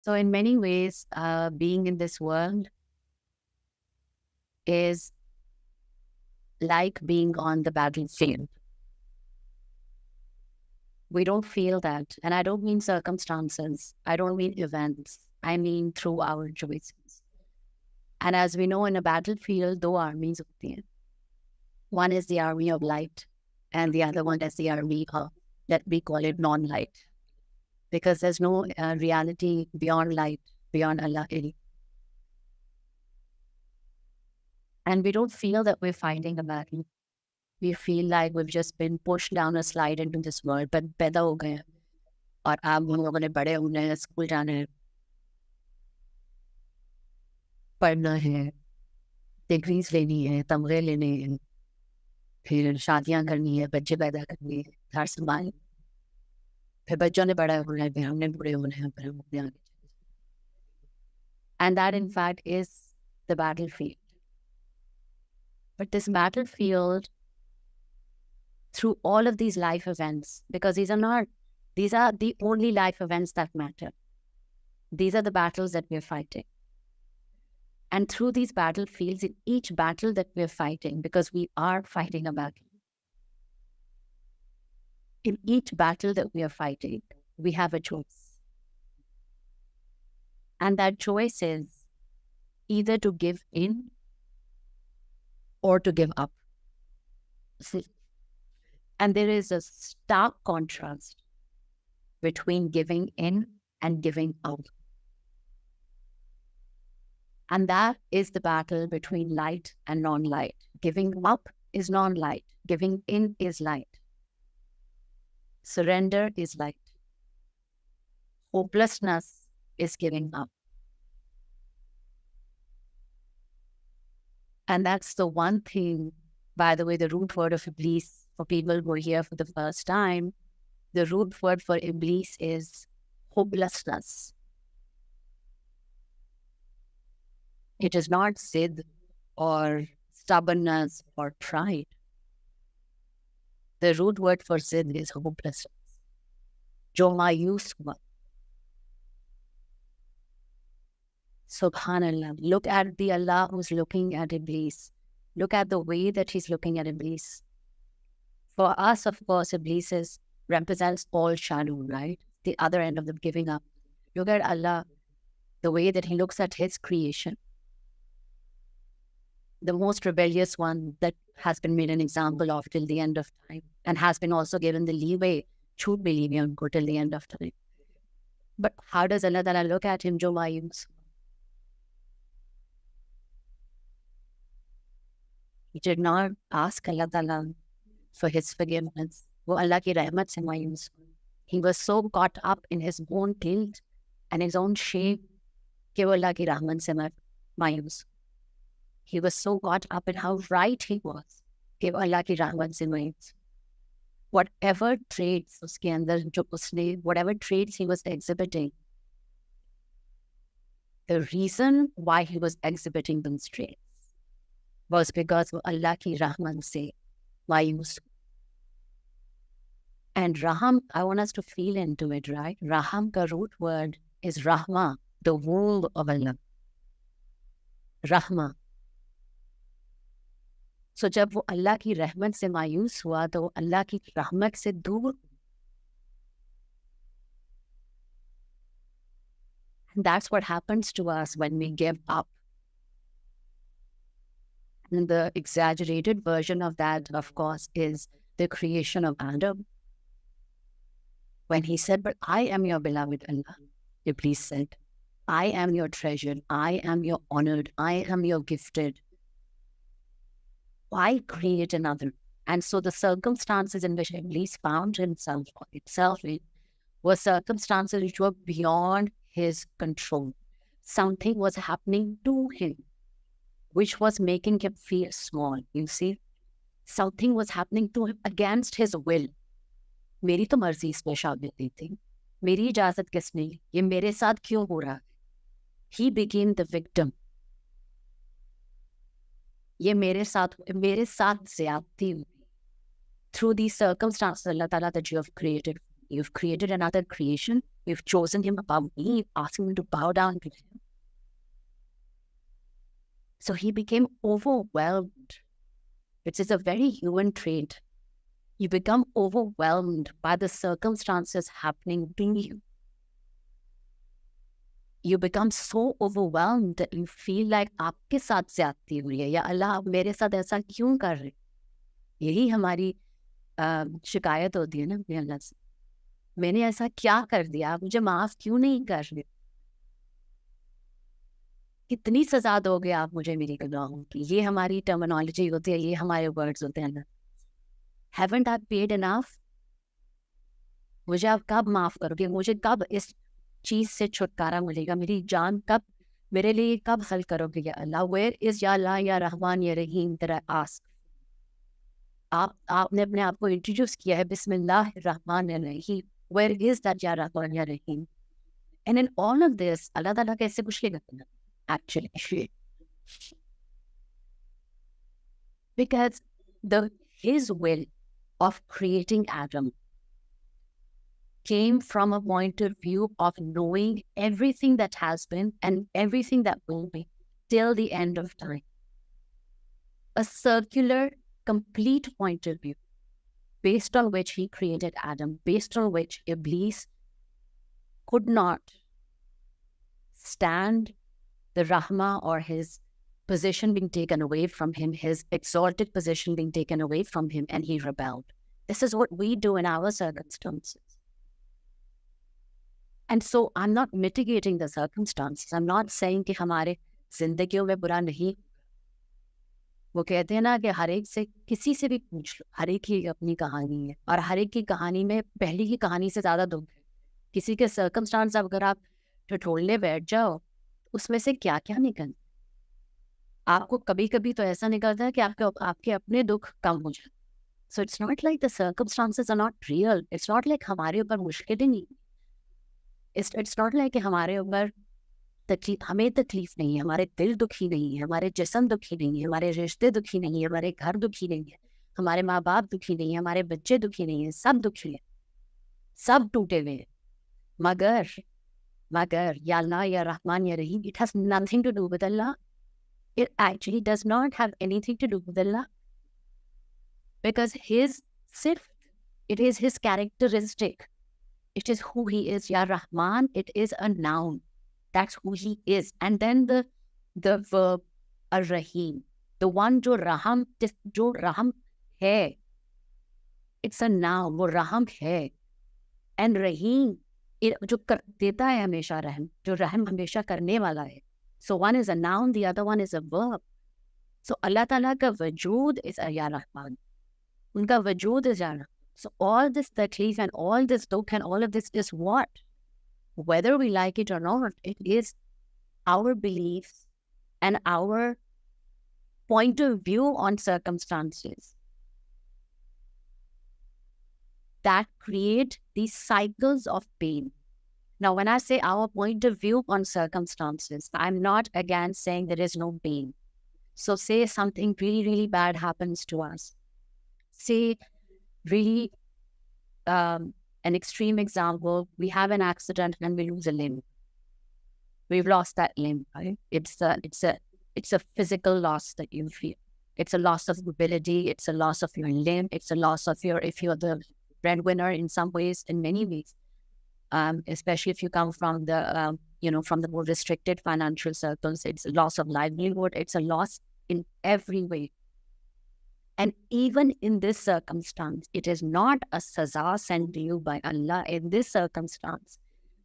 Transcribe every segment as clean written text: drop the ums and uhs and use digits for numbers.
So in many ways, being in this world is like being on the battlefield. We don't feel that. And I don't mean circumstances. I don't mean events. I mean through our choices. And as we know, in a battlefield, दो armies होती हैं. One is the army of light, and the other one is the army of, that we call it non-light. Because there's no reality beyond light, beyond Allah. And we don't feel that we're fighting a battle. We feel like we've just been pushed down a slide into this world, but पैदा हो गए हैं और अब हम लोगों ने बड़े होने हैं, स्कूल जाना है, पढ़ना है, डिग्रीज लेनी है, तमगे लेने हैं, फिर शादियां करनी है, बच्चे पैदा करने हैं, घर संभालने, फिर बच्चों ने बड़ा होना है, फिर हमने बड़े होना है, फिर हम अपने आगे. And that in fact is the battlefield. But this battlefield, through all of these life events, because these are the only life events that matter. These are the battles that we're fighting. And through these battlefields, in each battle that we're fighting, because we are fighting a battle, in each battle that we are fighting, we have a choice. And that choice is either to give in or to give up. And there is a stark contrast between giving in and giving out. And that is the battle between light and non-light. Giving up is non-light. Giving in is light. Surrender is light. Hopelessness is giving up. And that's the one thing, by the way, the root word of Iblis, for people who are here for the first time, the root word for Iblis is hopelessness. It is not Sid or stubbornness or pride. The root word for Sid is hopelessness. Jo mayus hua. Subhanallah. Look at the Allah who's looking at Iblis. Look at the way that he's looking at Iblis. For us, of course, Iblis represents all shadow, right? The other end of the giving up. Look at Allah, the way that he looks at his creation. The most rebellious one that has been made an example of till the end of time, and has been also given the leeway to believe in God till the end of time. But how does Allah Ta'ala look at him, Jo mayus? He did not ask Allah Ta'ala for his forgiveness. Wo Allah ki rahmat se mayus. He was so caught up in his own guilt and his own shame कि वो अल्लाह की रहमत से मायूस. He was so caught up in how right he was कि वो अल्लाह की रहमत से मायूस. Whatever traits उसके अंदर जो उसने, whatever traits he was exhibiting, the reason why he was exhibiting those traits was because वो अल्लाह की रहमत से मायूस. And Raham, I want us to feel into it, right? Raham ka root word is Rahma, the wool of Allah. Rahma. So जब वो अल्लाह की रहमत से मायूस हुआ तो वो अल्लाह की रहमत से दूर. And that's what happens to us when we give up. And the exaggerated version of that, of course, is the creation of Adam. When he said, but I am your beloved Allah, Iblis said, I am your treasured, I am your honored, I am your gifted. Why create another? And so the circumstances in which Iblis found himself or itself in were circumstances which were beyond his control. Something was happening to him, which was making him feel small, you see. Something was happening to him against his will. मेरी तो मर्जी इस पे शामिल नहीं थी. मेरी इजाजत किसने ली? ये मेरे साथ क्यों हो रहा है? He became the victim. ये मेरे साथ ज़्यादती हुई. Through these circumstances, Allah Ta'ala, that you have created. You've created another creation. You've chosen him above me, asking me to bow down to him. So he became overwhelmed, which is a very human trait. You become overwhelmed by the circumstances happening to you. You become so overwhelmed that you feel like आपके साथ ज़्यादती हुई है, या अल्लाह आप मेरे साथ ऐसा क्यों कर रहे? यही हमारी शिकायत होती है ना अपने अल्लाह से। मैंने ऐसा क्या कर दिया, आप मुझे माफ़ क्यों नहीं कर रहे? कितनी सजा दोगे आप मुझे मेरी गुनाहों की? ये हमारी टर्मिनोलॉजी होती है, ये हमारे वर्ड्स होते हैं ना। Haven't I paid enough? मुझे आप कब माफ़ करोगे? मुझे कब इस चीज़ से छुटकारा मिलेगा? मेरी जान कब, मेरे लिए कब हल करोगे या अल्लाह? Where is या अल्लाह या रहमान या रहीम that I ask? आपने अपने आप को इंट्रोड्यूस किया है बिस्मिल्लाह रहमान रहीम. Where is that या रहमान या रहीम? And in all of this, अल्लाह ताला कैसे कुछ लेगा actually? Because his will of creating Adam came from a point of view of knowing everything that has been and everything that will be till the end of time. A circular, complete point of view based on which he created Adam, based on which Iblis could not stand the Rahma or his position being taken away from him, his exalted position being taken away from him, and he rebelled. This is what we do in our circumstances. And so I'm not mitigating the circumstances. I'm not saying कि हमारे जिंदगियों में बुरा नहीं. वो कहते हैं ना कि हर एक से किसी से भी पूछ लो, हर एक की अपनी कहानी है और हर एक की कहानी में पहली की कहानी से ज़्यादा दुख है. किसी के सर्कमस्टांस अगर आप ठिठोलने बैठ जाओ उसमें से क्या क्या निकल, आपको कभी कभी तो ऐसा निकलता है कि आपके अपने दुख कम हो जाए. So it's not like the circumstances are not real. It's not like हमारे ऊपर मुश्किलें नहीं. इट्स नॉट लाइक कि हमारे ऊपर हमें तकलीफ नहीं है, हमारे दिल दुखी नहीं है, हमारे जिस्म दुखी नहीं है, हमारे रिश्ते दुखी नहीं है, हमारे घर दुखी नहीं है, हमारे माँ बाप दुखी नहीं है, हमारे बच्चे दुखी नहीं है, सब दुखी है, सब टूटे हुए हैं. मगर या अल्लाह या रहमान या रहीम, it has nothing to do with Allah. It actually does not have anything to do with Allah. Because it is his characteristic. It is who he is. Ya Rahman, it is a noun. That's who he is. And then the verb Ar-Rahim, the one jo Raham hai. It's a noun. वो Raham hai. And Rahim, जो देता है हमेशा रहम, जो रहम हमेशा करने वाला है. So one is a noun, the other one is a verb. So Allah Ta'ala ka wajud is Ya Rahman. Unka wajud is Ya Rahman. So all this taklif and all this dukh and all of this is what? Whether we like it or not, it is our beliefs and our point of view on circumstances that create these cycles of pain. Now, when I say our point of view on circumstances, I'm not again saying there is no pain. So say something really, really bad happens to us. Say really an extreme example, we have an accident and we lose a limb. We've lost that limb, right? It's a physical loss that you feel. It's a loss of mobility. It's a loss of your limb. It's a loss of if you're the breadwinner in some ways, in many ways. Especially if you come from the, from the more restricted financial circles, it's a loss of livelihood. It's a loss in every way. And even in this circumstance, it is not a saza sent to you by Allah. In this circumstance,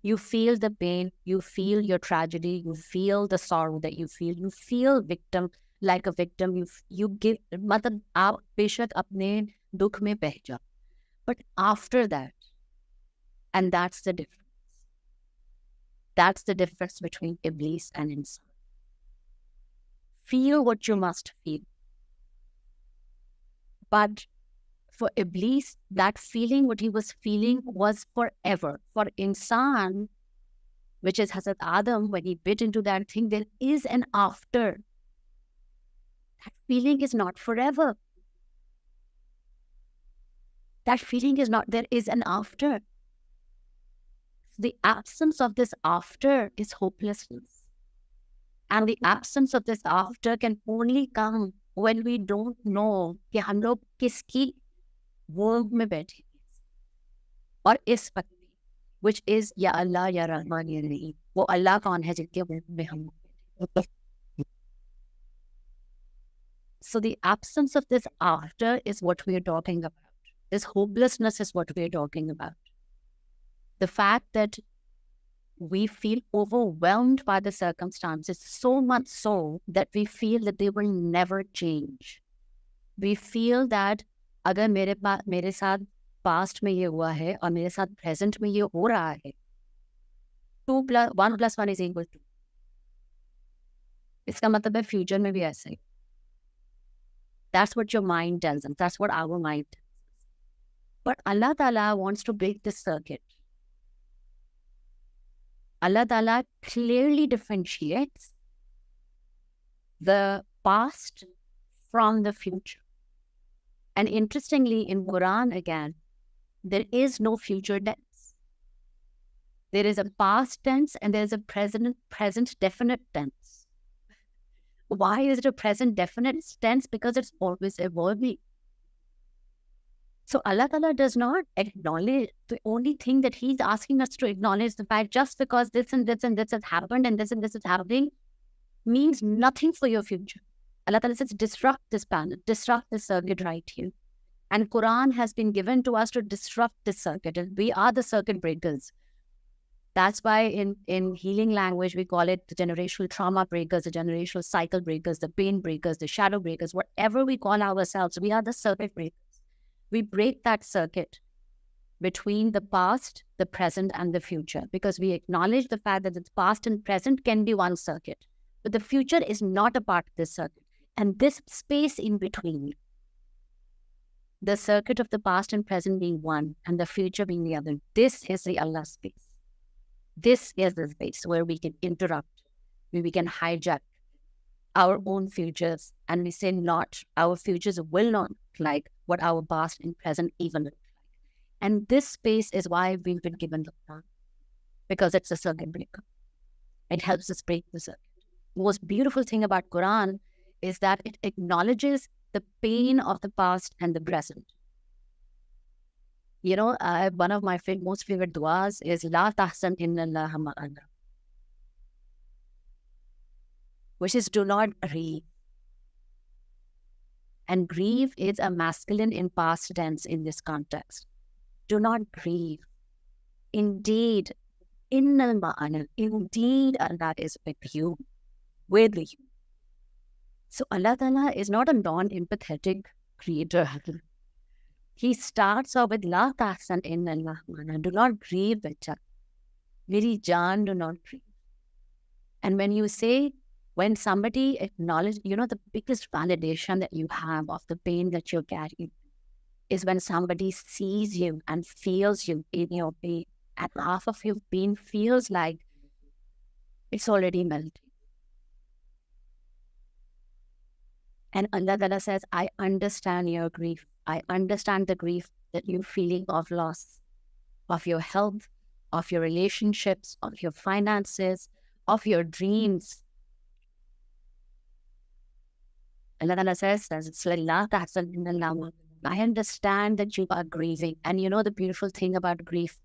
you feel the pain, you feel your tragedy, you feel the sorrow that you feel victim like a victim. You give, मतलब आप बेशक अपने दुख में बह जाओ. But after that, and that's the difference. That's the difference between Iblis and Insan. Feel what you must feel. But for Iblis, that feeling, what he was feeling was forever. For Insan, which is Hazrat Adam, when he bit into that thing, there is an after. That feeling is not forever. That feeling is not, there is an after. The absence of this after is hopelessness. And the absence of this after can only come when we don't know कि हम लोग किसकी world में बैठे और इस वक्त which is या अल्लाह या रहमान या रहीम, वो अल्लाह कौन है जिनके वर्ल्ड में हम लोग. So the absence of this after is what we are talking about. This hopelessness is what we are talking about. The fact that we feel overwhelmed by the circumstances, so much so that we feel that they will never change. We feel that अगर मेरे साथ past में ये हुआ है और मेरे साथ present में ये हो रहा है, 1 + 1 is equal to 2. इसका मतलब है future में भी ऐसा ही. That's what your mind tells us. That's what our mind tells us. But Allah Ta'ala wants to break this circuit. Allah Ta'ala clearly differentiates the past from the future. And interestingly, in Quran again, there is no future tense. There is a past tense and there is a present definite tense. Why is it a present definite tense? Because it's always evolving. So Allah Ta'ala does not acknowledge, the only thing that He's asking us to acknowledge the fact just because this and this and this has happened and this is happening means nothing for your future. Allah Ta'ala says, disrupt this panel, disrupt this circuit right here. And Quran has been given to us to disrupt this circuit. And we are the circuit breakers. That's why in healing language, we call it the generational trauma breakers, the generational cycle breakers, the pain breakers, the shadow breakers, whatever we call ourselves, we are the circuit breakers. We break that circuit between the past, the present, and the future because we acknowledge the fact that the past and present can be one circuit, but the future is not a part of this circuit. And this space in between, the circuit of the past and present being one and the future being the other, this is the Allah space. This is the space where we can interrupt, where we can hijack our own futures, and we say not, our futures will not look like what our past and present even look like. And this space is why we've been given the Quran, because it's a circuit breaker. It helps us break the circuit. The most beautiful thing about Quran is that it acknowledges the pain of the past and the present. You know, one of my most favorite duas is La tahsan inna Allaha ma'ana, which is do not grieve. And grieve is a masculine in past tense in this context. Do not grieve. Indeed, inna ma'ana, indeed Allah is with you, with you. So Allah Ta'ala is not a non-empathetic creator. He starts off with La tahsan inna Allaha ma'ana. Do not grieve, bacha. Meri jaan, do not grieve. And when somebody acknowledges, the biggest validation that you have of the pain that you're carrying is when somebody sees you and feels you in your pain. And half of your pain feels like it's already melting. And Allah Ta'ala says, I understand your grief. I understand the grief that you're feeling of loss, of your health, of your relationships, of your finances, of your dreams. Allah Ta'ala says, I understand that you are grieving. And you know the beautiful thing about grief?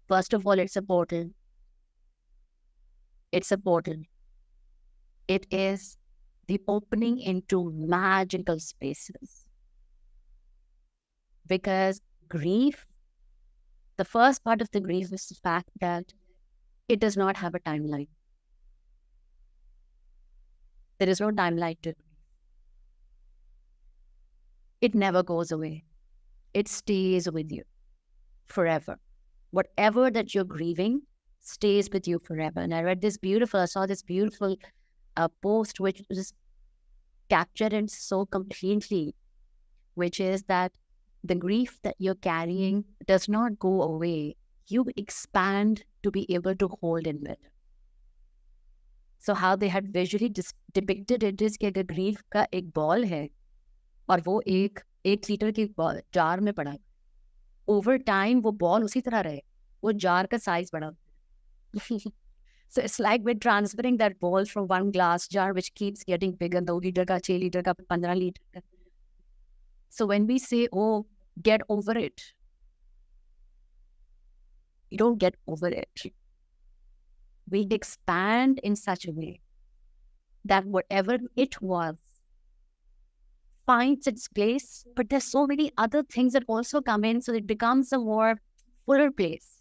First of all, it's a portal. It's a portal. It is the opening into magical spaces. Because grief, the first part of the grief is the fact that it does not have a timeline. There is no timeline to it. It never goes away. It stays with you forever. Whatever that you're grieving stays with you forever. And I saw this beautiful post which just captured it so completely, which is that the grief that you're carrying does not go away. You expand to be able to hold in it. So how they had visually depicted it is कि अगर grief का एक ball है और वो एक litre की jar में पड़ा है, over time वो ball उसी तरह रहे, वो jar का size बड़ा होता है. So it's like we're transferring that ball from one glass jar, which keeps getting bigger, 2 liter ka, 6 liter ka, 15 liter ka. So when we say, oh, get over it, you don't get over it. We expand in such a way that whatever it was finds its place, but there's so many other things that also come in, so it becomes a more fuller place.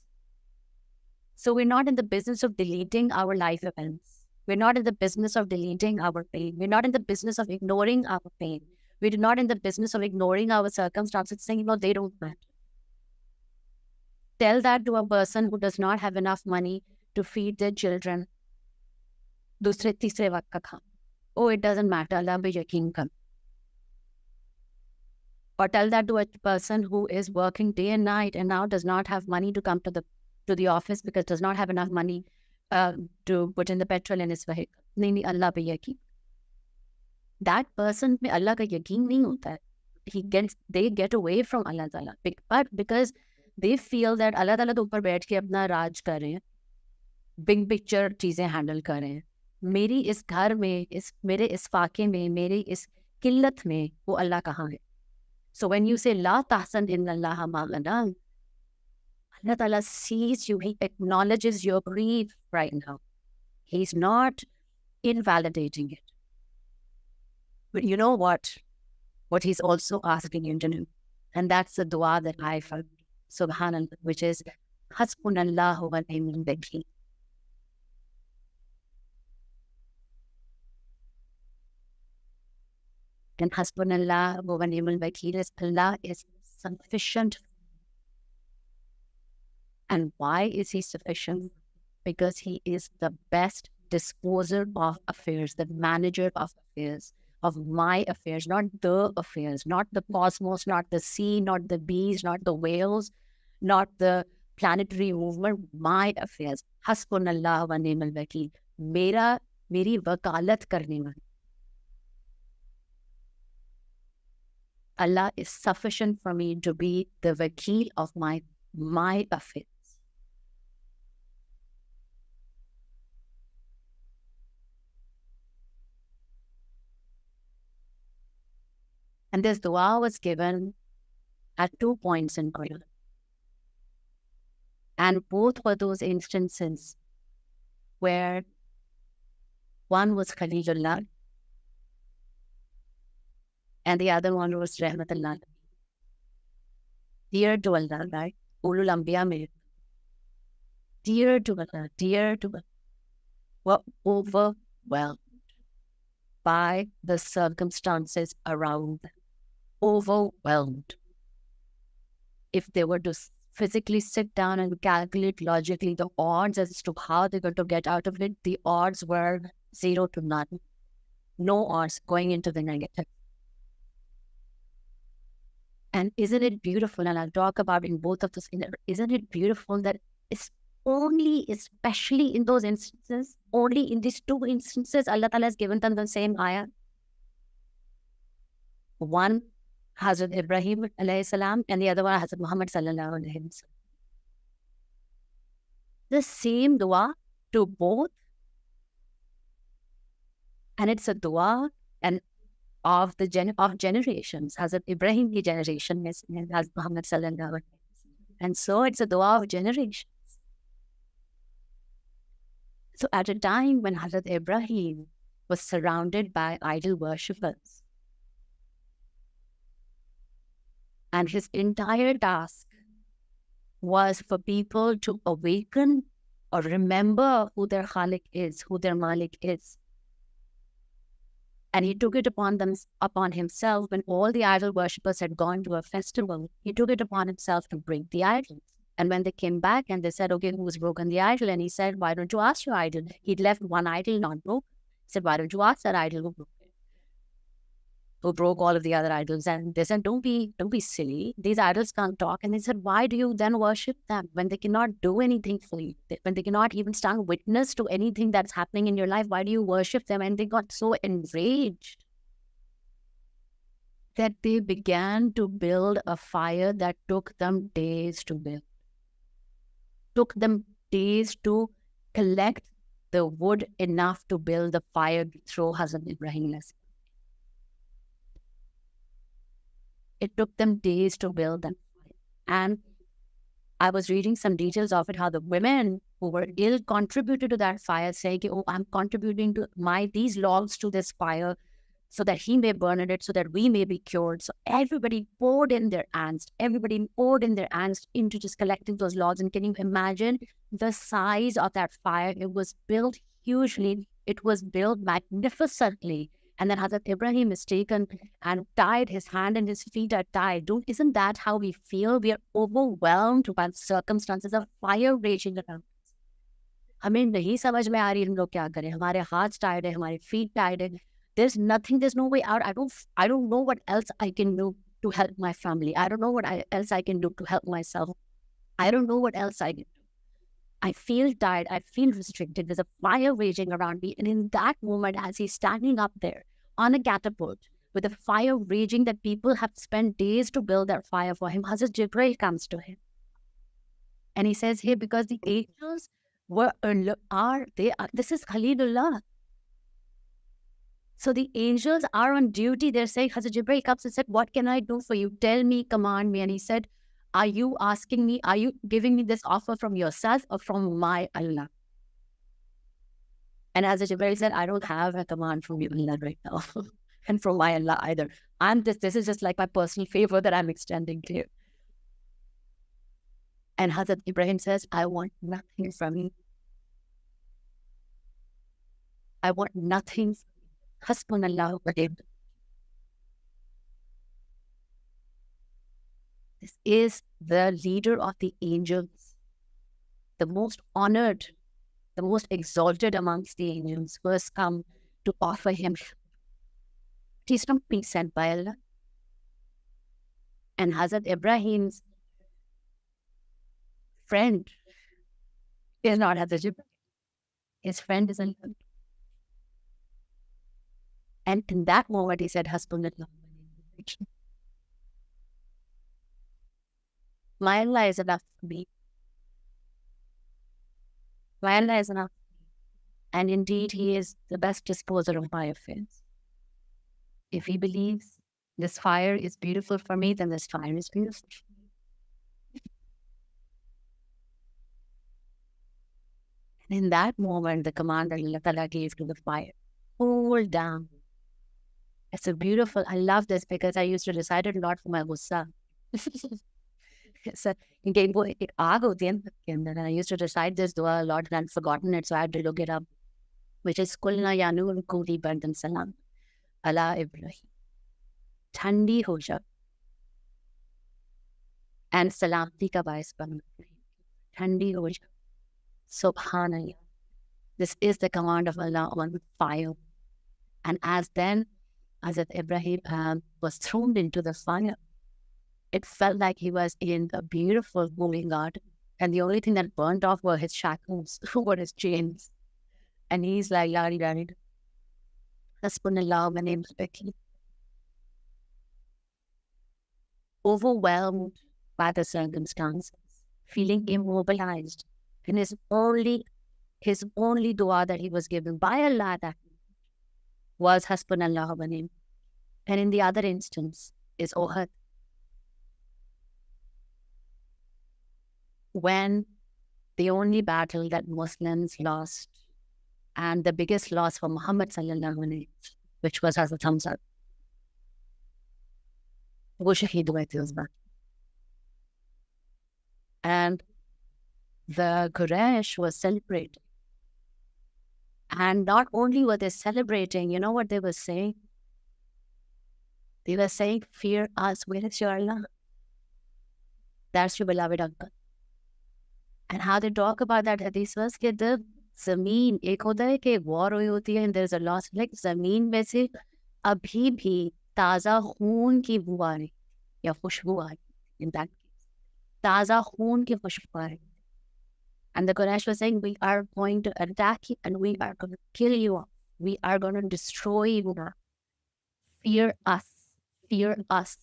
So we're not in the business of deleting our life events. We're not in the business of deleting our pain. We're not in the business of ignoring our pain. We're not in the business of ignoring our circumstances, saying, no, they don't matter. Tell that to a person who does not have enough money to feed their children. दूसरे तीसरे वक्त का खाना. Oh, it doesn't matter. Allah पे यकीन कर. Or tell that to a person who is working day and night and now does not have money to come to the office because does not have enough money to put in the petrol in his vehicle. नहीं, Allah पे यकीन. That person पे Allah का यकीन नहीं होता है. They get away from Allah Ta'ala. But because they feel that Allah Ta'ala तो ऊपर बैठ के अपना राज कर रहे हैं, बिग पिक्चर चीज़ें हैंडल कर रहे हैं. मेरी इस घर में, मेरे इस फाके में, मेरी इस किल्लत में वो अल्लाह कहाँ है? So when you say La tahsan innallaha ma'ana, Allah Ta'ala sees you, He acknowledges your grief right now. He's not invalidating it. But you know what? What He's also asking you to do. And that's the dua that I found, subhanallah, which is Hasbinallahu Wa Neymul Wakeel. And Hasbinallahu Wa Neymul Wakeel is Allah is sufficient. And why is He sufficient? Because He is the best disposer of affairs, the manager of affairs, of my affairs, not the affairs, not the cosmos, not the sea, not the bees, not the whales, not the planetary movement, my affairs. Hasbinallahu Wa Neymul Wakeel. मेरी वकालत करने वाली. Allah is sufficient for me to be the wakeel of my affairs. And this dua was given at 2 points in Quran. And both were those instances where one was Khalilullah and the other one was Rahmatullah. Dear to Allah, right? Ulul Anbiya mein. Dear to Allah, were overwhelmed by the circumstances around them. Overwhelmed. If they were to physically sit down and calculate logically the odds as to how they're going to get out of it, the odds were 0 to none. No odds going into the negative. And isn't it beautiful, and I'll talk about in both of those, isn't it beautiful that it's only, especially in those instances, only in these 2 instances, Allah Ta'ala has given them the same ayah. One, Hazrat Ibrahim alayhi salam, and the other one, Hazrat Muhammad sallallahu alayhi wa sallam. The same dua to both. And it's a dua and of generations. Hazrat Ibrahim ki generation is Hazrat Muhammad sallallahu alayhi wa sallam. And so it's a dua of generations. So at a time when Hazrat Ibrahim was surrounded by idol worshippers, and his entire task was for people to awaken or remember who their Khalik is, who their Malik is. And he took it upon himself when all the idol worshippers had gone to a festival. He took it upon himself to break the idols. And when they came back and they said, okay, who's broken the idol? And he said, why don't you ask your idol? He'd left one idol not broken. He said, why don't you ask that idol who broke all of the other idols? And they said, don't be silly. These idols can't talk. And they said, why do you then worship them when they cannot do anything for you? When they cannot even stand witness to anything that's happening in your life, why do you worship them? And they got so enraged that they began to build a fire that took them days to build. took them days to collect the wood enough to build the fire to throw Hazrat Ibrahim. It took them days to build them. And I was reading some details of it, how the women who were ill contributed to that fire, saying, oh, I'm contributing to these logs to this fire so that he may burn it, so that we may be cured. So everybody poured in their angst. Everybody poured in their angst into just collecting those logs. And can you imagine the size of that fire? It was built hugely. It was built magnificently. And then Hazrat Ibrahim is taken and tied, his hand and his feet are tied. Isn't that how we feel? We are overwhelmed by circumstances of fire raging around us. हमें नहीं समझ में आ रही हम लोग क्या करें. हमारे हाथ tied है, हमारे feet tied है. There's no way out. I don't know what else I can do to help my family. I don't know what else I can do to help myself. I don't know what else I can do. I feel tired. I feel restricted. There's a fire raging around me. And in that moment, as he's standing up there on a catapult with a fire raging that people have spent days to build that fire for him, Hazrat Jibreel comes to him. And he says, hey, because the angels this is Khalilullah. So the angels are on duty. They're saying, Hazrat Jibreel comes and said, what can I do for you? Tell me, command me. And he said, are you asking me, are you giving me this offer from yourself or from my Allah? And Hazrat Jibreel said, I don't have a command from you, Allah, right now. And from my Allah either. This is just like my personal favor that I'm extending to you. And Hazrat Ibrahim says, I want nothing from you. I want nothing. Hasbinallahu Wa Neymul Wakeel. This is the leader of the angels, the most honored, the most exalted amongst the angels, who has come to offer him. He's not being sent by Allah. And Hazrat Ibrahim's friend is not Hazrat Jibreel. His friend is Allah. And in that moment, he said, Hasbinallahu Wa Neymul Wakeel. My Allah is enough for me. My Allah is enough. And indeed, he is the best disposer of my affairs. If he believes this fire is beautiful for me, then this fire is beautiful for me. And in that moment, the command that Allah Ta'ala gave to the fire, cool down. It's a beautiful, I love this because I used to recite it a lot for my gussa. So, and I used to recite this dua a lot and I'd forgotten it, so I had to look it up, which is Kulna Yanu Kuli Bandhan Salam Allah Ibrahim. Thandi ho ja. And Salamti ka bais ban. Thandi ho ja. Subhanallah. This is the command of Allah on fire. And as then Hazrat Ibrahim was thrown into the fire, it felt like he was in a beautiful moving garden. And the only thing that burnt off were his shackles, were his chains. And he's like, Lari Lari. Hasbinallahu Wa Neymul Wakeel. Overwhelmed by the circumstances, feeling immobilized. And his only dua that he was given by Allah that was Hasbinallahu Wa Neymul. And in the other instance is Uhud. When the only battle that Muslims lost and the biggest loss for Muhammad sallallahu alaihi wasallam, which was Hazrat Hamza, wo shaheed hue the us battle. And the Quraysh was celebrating. And not only were they celebrating, you know what they were saying? They were saying, fear us, where is your Allah? That's your beloved uncle. And how they talk about that hadith was that the zameen, ek hota hai ki war hui hoti hai and there's a loss, like zameen mein se abhi bhi taza khoon ki boo aa rahi ya khushboo aa rahi, in that case. Taza khoon ki khushboo aa rahi. And the Quraysh was saying, we are going to attack you and we are going to kill you off. We are going to destroy you. Fear us. Fear us.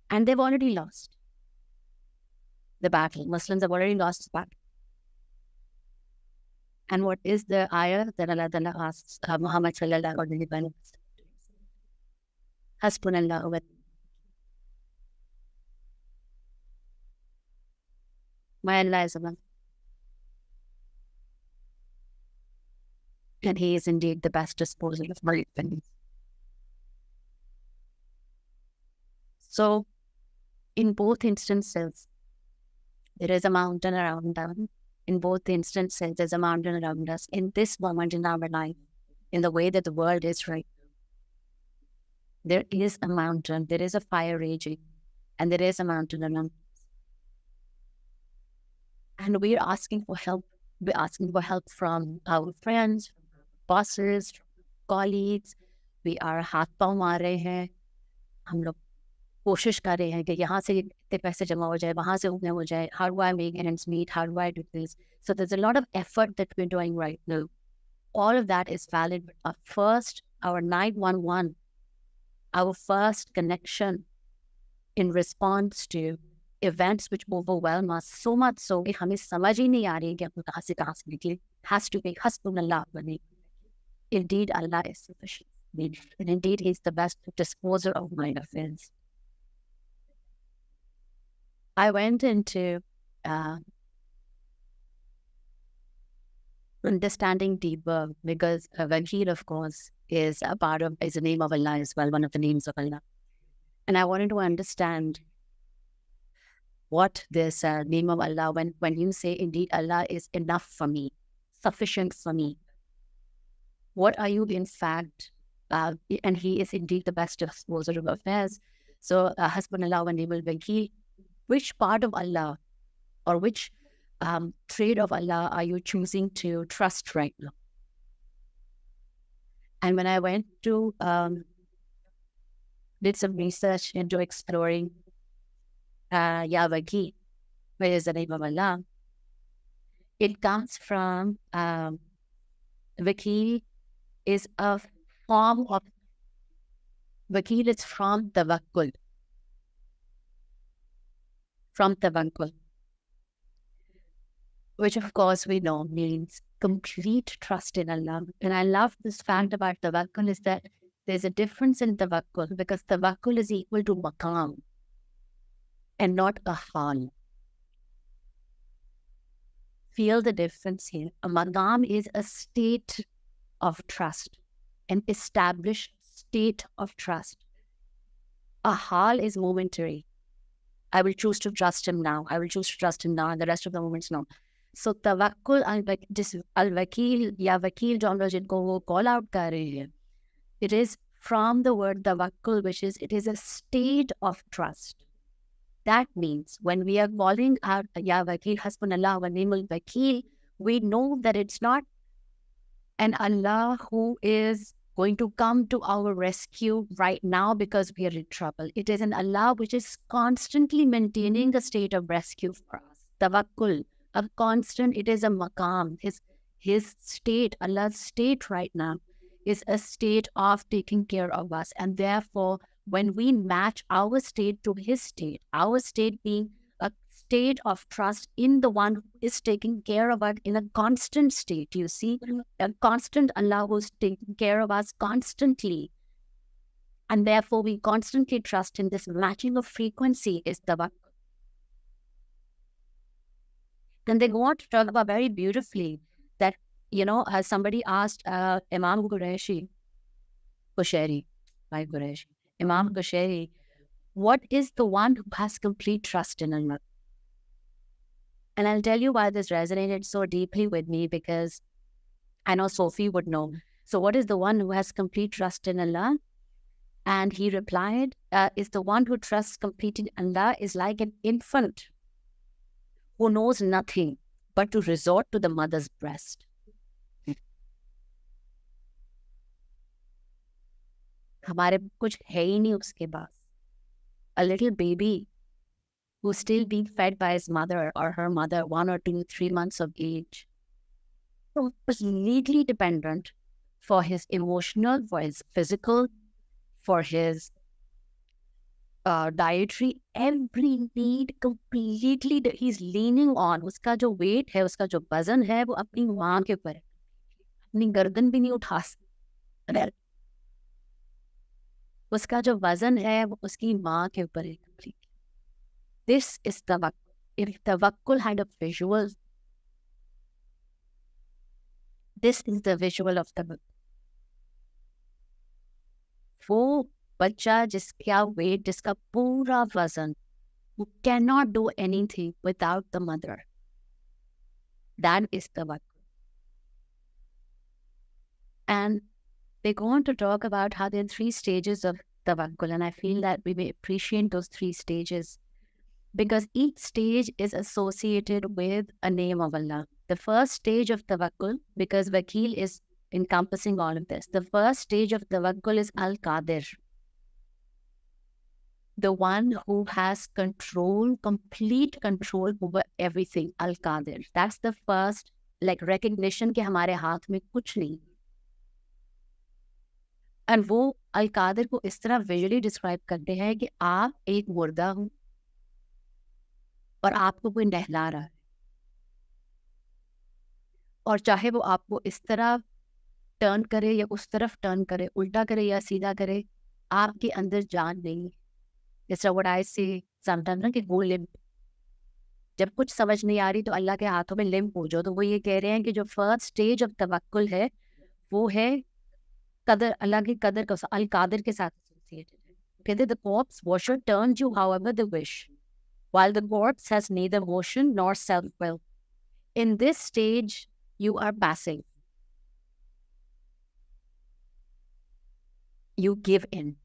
And they've already lost. the battle. Muslims have already lost the battle. And what is the ayah that Allah Ta'ala asks Muhammad sallallahu alaihi wasallam? Hasbinallahu Wa Neymul Wakeel. My Allah is Allah. And He is indeed the best disposer of my weapons. So, in both instances, there is a mountain around them. In both instances, there's a mountain around us. In this moment in our life, in the way that the world is right now, there is a mountain, there is a fire raging, and there is a mountain around us. And we're asking for help. We're asking for help from our friends, from bosses, from colleagues. We are हाथ पाँव मार रहे हैं. हम लोग कोशिश कर रहे हैं कि यहाँ से इतने पैसे जमा हो जाए, वहाँ से उतने हो जाए. How do I make ends meet? How do I do this? So there's a lot of effort that we're doing right now. All of that is valid. But first, our 911, our first connection in response to events which overwhelm us so much so कि हमें समझ ही नहीं आ रही कि हम कहाँ से निकले, has to be Hasbinallahu Wa Neymul Wakeel. Indeed, Allah is sufficient. And indeed, He's the best disposer of my affairs. I went into understanding deeper because Wakeel, of course, is a name of Allah as well, one of the names of Allah. And I wanted to understand what this name of Allah, when you say, indeed, Allah is enough for me, sufficient for me, what are you in fact, and He is indeed the best disposer of affairs. So, Hasbinallahu Wa Neymul Wakeel, which part of Allah or which trait of Allah are you choosing to trust right now? And when I went to, did some research into exploring Ya Wakeel, where is the name of Allah? It comes from, Wakeel is a form of, Wakeel is from tawakkul. From tawakkul, which of course we know means complete trust in Allah. And I love this fact about tawakkul is that there's a difference in tawakkul because tawakkul is equal to maqam and not a hal. Feel the difference here. A maqam is a state of trust, an established state of trust. A hal is momentary. I will choose to trust Him now. I will choose to trust Him now, and the rest of the moments no. So tawakkul al-wakeel ya wakeel जो हम लोग जिनको वो call out कर रहे हैं, it is from the word tawakkul, which is it is a state of trust. That means when we are calling out Ya Wakeel, Hasbinallahu Wa Neymul Wakeel, we know that it's not an Allah who is going to come to our rescue right now because we are in trouble. It is an Allah which is constantly maintaining a state of rescue for us. Tawakkul, a constant, it is a maqam. His state, Allah's state right now is a state of taking care of us. And therefore, when we match our state to His state, our state being a state of trust in the one who is taking care of us in a constant state, you see, a constant Allah who's taking care of us constantly. And therefore, we constantly trust in this matching of frequency is tawakkul. Then they go on to talk about very beautifully that, as somebody asked Imam Qushayri, Imam Qushayri, what is the one who has complete trust in Allah? And I'll tell you why this resonated so deeply with me, because I know Sophie would know. So what is the one who has complete trust in Allah? And he replied, is the one who trusts completely in Allah is like an infant who knows nothing but to resort to the mother's breast. हमारे कुछ है ही नहीं उसके पास. A little baby who's still being fed by his mother or her mother, 1 or 2, 3 months of age, completely dependent for his emotional, for his physical, for his dietary, every need completely he's leaning on. उसका जो weight है, उसका जो वजन है, वो अपनी माँ के ऊपर है, अपनी गर्दन भी नहीं उठा सकता, उसका जो वजन है वो उसकी माँ के ऊपर है completely. This is tawakkul. If tawakkul had a visual, this is the visual of tawakkul. वो बच्चा जिसका weight, जिसका पूरा वजन, who cannot do anything without the mother. That is tawakkul. And they go on to talk about how there are 3 stages of tawakkul, and I feel that we may appreciate those 3 stages because each stage is associated with a name of Allah. The first stage of tawakkul, because Wakeel is encompassing all of this, the first stage of tawakkul is Al-Qadir, the one who has control, complete control over everything. Al-Qadir. That's the first recognition कि हमारे हाथ में कुछ नहीं. And वो Al-Qadir को इस तरह visually describe करते हैं कि आप एक मुर्दा हो और आपको कोई नहला रहा है, और चाहे वो आपको इस तरह टर्न करे या उस तरफ टर्न करे, उल्टा करे या सीधा करे, आपके अंदर जान नहीं है. It's what I say sometimes ना कि वो लिम्प, जब कुछ समझ नहीं आ रही तो अल्लाह के हाथों में लिम्प हो जाओ. तो वो ये कह रहे हैं कि जो फर्स्ट स्टेज ऑफ तवक्कुल है वो है कदर, अल्लाह की कदर का अल-कादिर के साथ एसोसिएटेड है. कहते the corpse washer turns you however they wish, while the corpse has neither motion nor self-will. In this stage, you are passive. You give in.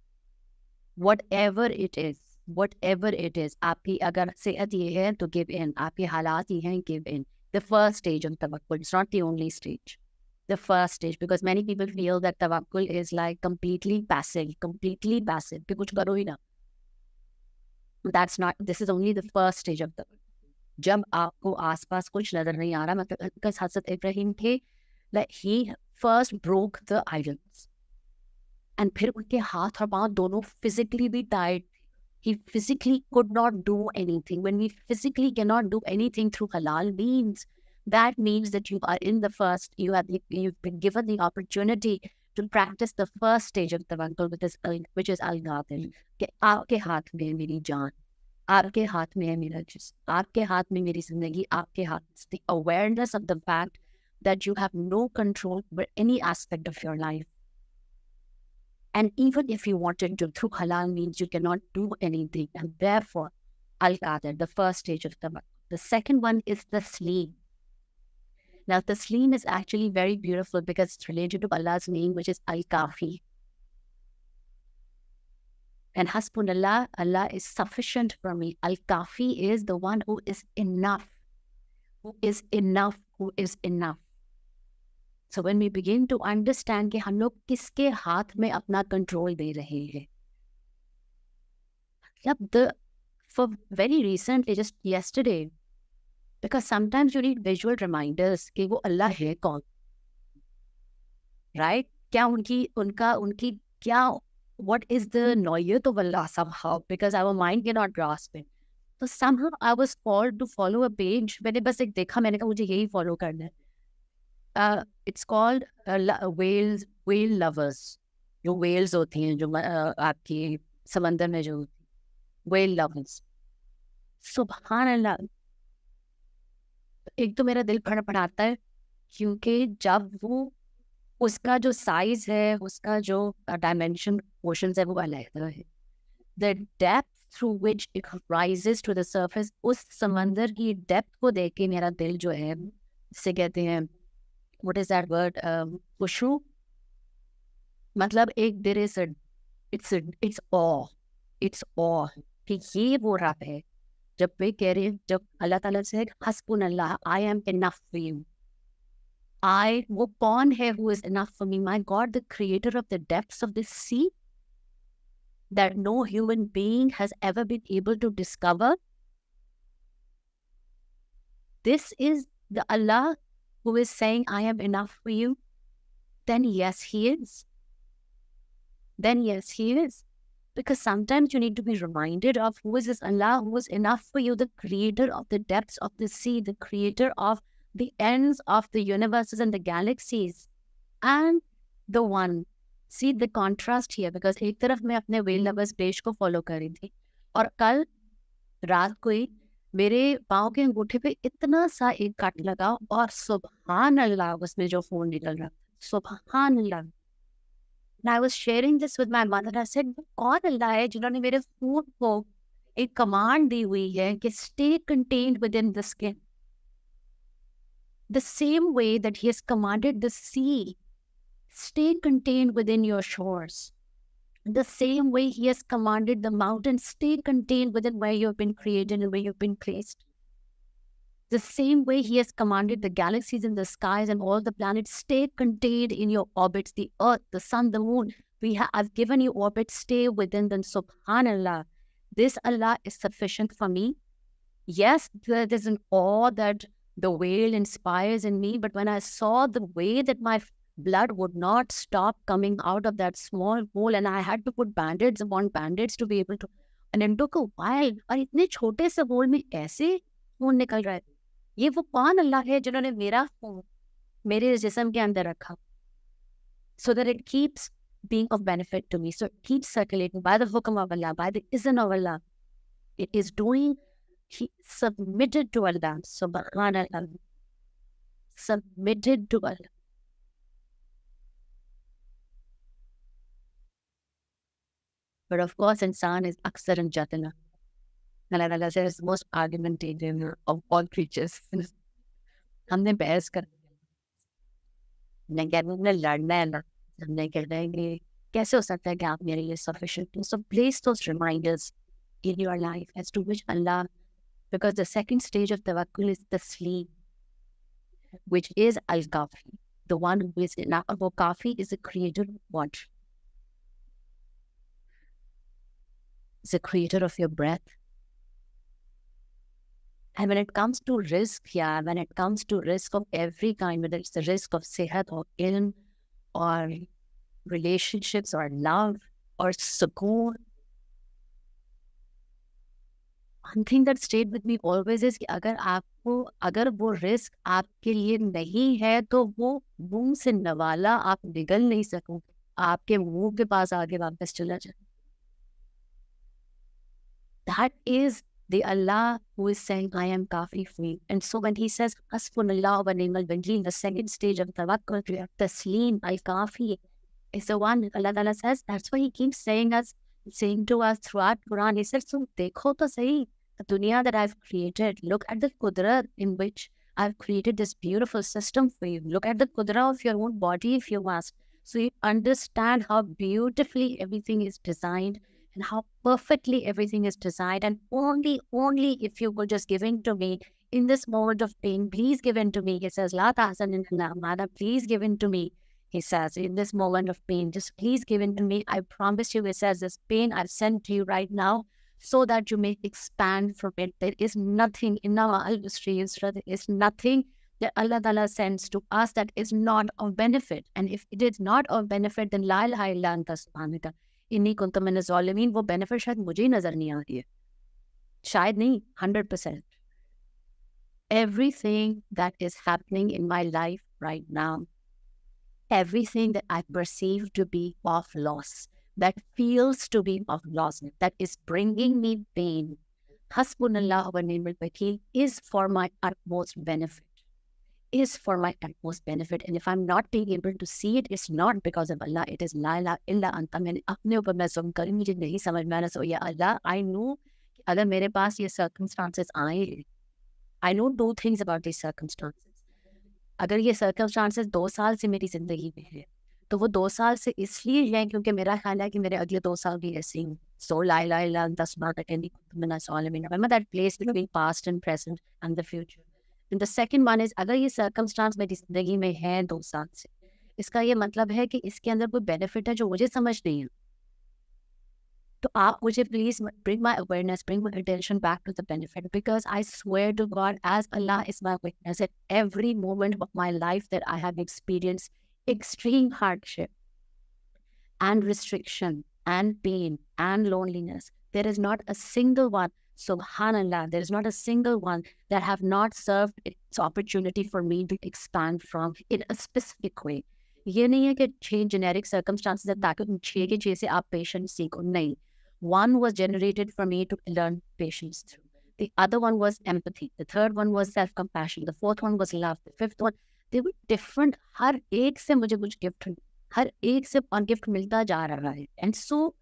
Whatever it is, आपकी अगर सेहत ये है तो give in, आपके हालात ये हैं, give in. The first stage of tawakkul, it's not the only stage. The first stage, because many people feel that tawakkul is like completely passive, कि कुछ करो ही ना. That's not, this is only the first stage of tawakkul. जब आपको आसपास कुछ नजर नहीं आ रहा, मतलब हज़रत इब्राहिम थे, like he first broke the idols. And फिर उनके हाथ और पाँव दोनों physically भी tied. He physically could not do anything. When we physically cannot do anything through halal means, that means that you are in the first, you've been given the opportunity to practice the first stage of tawakkul, which is al-ghadir. कि आपके हाथ में है मेरी जान, आपके हाथ में है मेरा जिस्म, आपके हाथ में मेरी जिंदगी, आपके हाथ. It's the awareness of the fact that you have no control over any aspect of your life. And even if you wanted to, through halal means, you cannot do anything. And therefore, al-qadir, the first stage of tawakkul. The second one is taslim. Now, taslim is actually very beautiful because it's related to Allah's name, which is al-kafi. And Hasbinallahu, Allah is sufficient for me. Al-kafi is the one who is enough, who is enough, who is enough. So when we begin to understand कि हम लोग किसके हाथ में अपना control दे रहे हैं, मतलब for very recently, just yesterday, because sometimes you need visual reminders कि वो अल्लाह है कौन, right? क्या उनकी क्या, what is the noyat of Allah somehow, because our mind cannot grasp it. So somehow I was called to follow a page. मैंने बस एक देखा, मैंने कहा मुझे यही follow करना है. It's called whale lovers. जो whales होती हैं, जो आपकी समंदर में जो whale lovers. सुभान अल्लाह. एक तो मेरा दिल फड़फड़ाता है क्योंकि जब वो उसका जो साइज है, उसका जो डायमेंशन पोर्शंस है वो अलग है. The depth through which it rises to the surface, उस समंदर की डेप्थ को देख के मेरा दिल जो है, जिसे कहते हैं, what is that word, खुशू, मतलब एक there is it's awe कि ये वो रब है. जब वे कह रहे हैं, जब अल्लाह ताला से हस्बुनल्लाह, I am enough for you, वो कौन है who is enough for me? My God, the creator of the depths of this sea that no human being has ever been able to discover. This is the Allah who is saying, I am enough for you. Then yes, he is. Because sometimes you need to be reminded of who is this Allah, who is enough for you, the creator of the depths of the sea, the creator of the ends of the universes and the galaxies, and the one. See the contrast here, because एक तरफ मैं अपने whale lovers page को follow कर रही थी, और कल रात को ही मेरे पाँव के अंगूठे पे इतना सा एक कट लगा, और सुभान अल्लाह उसमें जो खून निकल रहा, सुभान अल्लाह। And I was sharing this with my mother. I said, कौन अल्लाह है जिन्होंने मेरे खून को एक कमांड दी हुई है कि stay contained within the skin. The same way that he has commanded the sea, stay contained within your shores. The same way he has commanded the mountains, stay contained within where you have been created and where you've been placed. The same way he has commanded the galaxies and the skies and all the planets, stay contained in your orbits, the earth, the sun, the moon. I've given you orbits, stay within them. Subhanallah. This Allah is sufficient for me. Yes, there's an awe that the whale inspires in me, but when I saw the way that my blood would not stop coming out of that small hole, and I had to put band-aids upon band-aids to be able to, and it took a while. और इतने छोटे से hole में ऐसे खून निकल रहा है। ये वो कौन अल्लाह है जिन्होंने मेरा खून मेरे जिस्म के अंदर रखा, so that it keeps being of benefit to me, so it keeps circulating by the hukam of Allah, by the izn of Allah. It is doing, he submitted to Allah, subhanallah, submitted to Allah. But of course, insan is aksar and jatana. And Allah says, most argumentative of all creatures. हमने बहस कर हमने लड़ना है ना, हमने कहना है कि कैसे हो सकता है कि आप मेरे लिए sufficient. So place those reminders in your life as to which Allah, because the second stage of tawakkul is the sleep, which is al-Kafi, the one who is enough. Abu Kafi is the creator of what? It's the creator of your breath. And when it comes to risk, when it comes to risk of every kind, whether it's the risk of sihat or ilm or relationships or love or sukoon, one thing that stayed with me always is कि अगर वो risk आपके लिए नहीं है तो वो मुंह से नवाला आप निगल नहीं सकोगे, आपके मुंह के पास आगे वापस चला जाए. That is the Allah who is saying, I am kafi for you. And so when he says, Hasbinallahu Wa Neymul Wakeel, the second stage of tawakkul, taslim, al-kafi, is the one Allah Ta'ala says. That's why he keeps saying to us throughout Quran. He says, so dekho to sahi, the dunya that I've created, look at the qudrat in which I've created this beautiful system for you. Look at the qudra of your own body if you must. So you understand how beautifully everything is designed and how perfectly everything is designed. And only if you will just give in to me in this moment of pain, please give in to me. He says, La tahzan inna ma'ana, please give in to me. He says, in this moment of pain, just please give in to me. I promise you, he says, this pain I've sent to you right now so that you may expand from it. There is nothing in our history, there is nothing that Allah Ta'ala sends to us that is not of benefit. And if it is not of benefit, then la ilaha illa anta subhanaka inni kuntu minas zalimin, वो benefit शायद मुझे ही नजर नहीं आ रही है, शायद नहीं, 100%. Everything that is happening in my life right now, everything that I perceive to be of loss, that feels to be of loss, that is bringing me pain, Hasbinallahu Wa Neymul Wakeel, is for my utmost benefit. Is for my utmost benefit. And if I'm not being able to see it, it's not because of Allah. It is la ilaha illa anta. मैंने अपने ऊपर मैं ज़ुल्म करी, मुझे नहीं समझ में आ रहा. So या Allah, I know कि अगर मेरे पास ये circumstances आए, I know 2 things about these circumstances. अगर ये circumstances 2 साल से मेरी जिंदगी में है, तो वो 2 साल से इसलिए हैं क्योंकि मेरा ख्याल है कि मेरे अगले 2 साल भी ऐसे ही. So la ilaha illa anta subhanaka inni kuntu minas zalimin. Remember that place between past and present and the future. And the second one is, अगर ये circumstance मेरी जिंदगी में है 2 साल से, इसका ये मतलब है कि इसके अंदर कोई benefit है जो मुझे समझ नहीं है. तो आप मुझे please bring my awareness, bring my attention back to the benefit, because I swear to God, as Allah is my witness, at every moment of my life that I have experienced extreme hardship and restriction and pain and loneliness. There is not a single one, subhanallah, there is not a single one that have not served its opportunity for me to expand from in a specific way. ये नहीं है कि 6 generic circumstances है ताकि उन 6 के 6 से आप patience सीखो, नहीं. One was generated for me to learn patience through. The other one was empathy. The third one was self-compassion. The fourth one was love. The fifth one, they were different. हर एक से मुझे कुछ gift, हर एक से और gift मिलता जा रहा है. And so,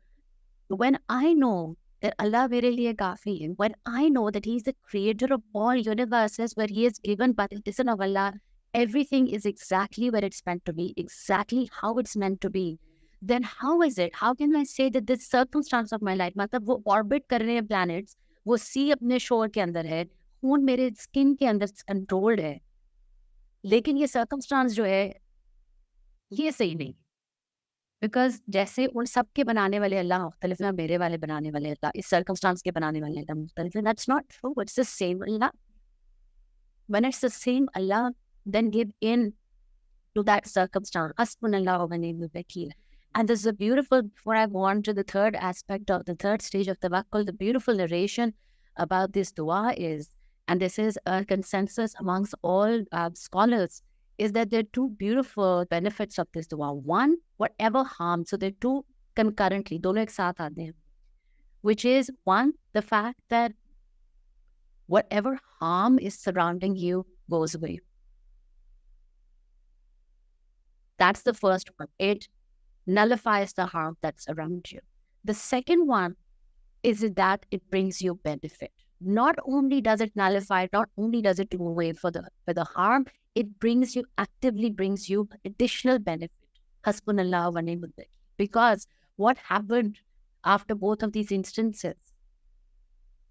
when I know that Allah मेरे लिए काफी है, when I know that He is the creator of all universes, where He is given by the decision of Allah, everything is exactly where it's meant to be, exactly how it's meant to be, then how is it? How can I say that this circumstance of my life, मतलब वो orbit कर रहे हैं planets, वो sea अपने shore के अंदर है, खून मेरे skin के अंदर controlled है, लेकिन ये circumstance जो है, ये सही नहीं. Because जैसे उन सब के बनाने वाले अल्लाह मुख्तलिफ है, मेरे वाले बनाने वाले अल्लाह, इस circumstance के बनाने वाले अल्लाह मुख्तलिफ है. That's not true. It's the same Allah. When it's the same Allah, then give in to that circumstance. Hasbinallahu Wa Neymul Wakeel. And this is a beautiful, before I go on to the third aspect of the third stage of tawakkul, the beautiful narration about this dua is, and this is a consensus amongst all scholars, is that there are two beautiful benefits of this dua. One, whatever harm, so there are two concurrently, dono ek saath aate hain, which is one, the fact that whatever harm is surrounding you goes away. That's the first one. It nullifies the harm that's around you. The second one is that it brings you benefit. Not only does it nullify, not only does it do away for the harm, it brings you, actively brings you additional benefit. Hasbinallahu Wa Neymul Wakeel. Because what happened after both of these instances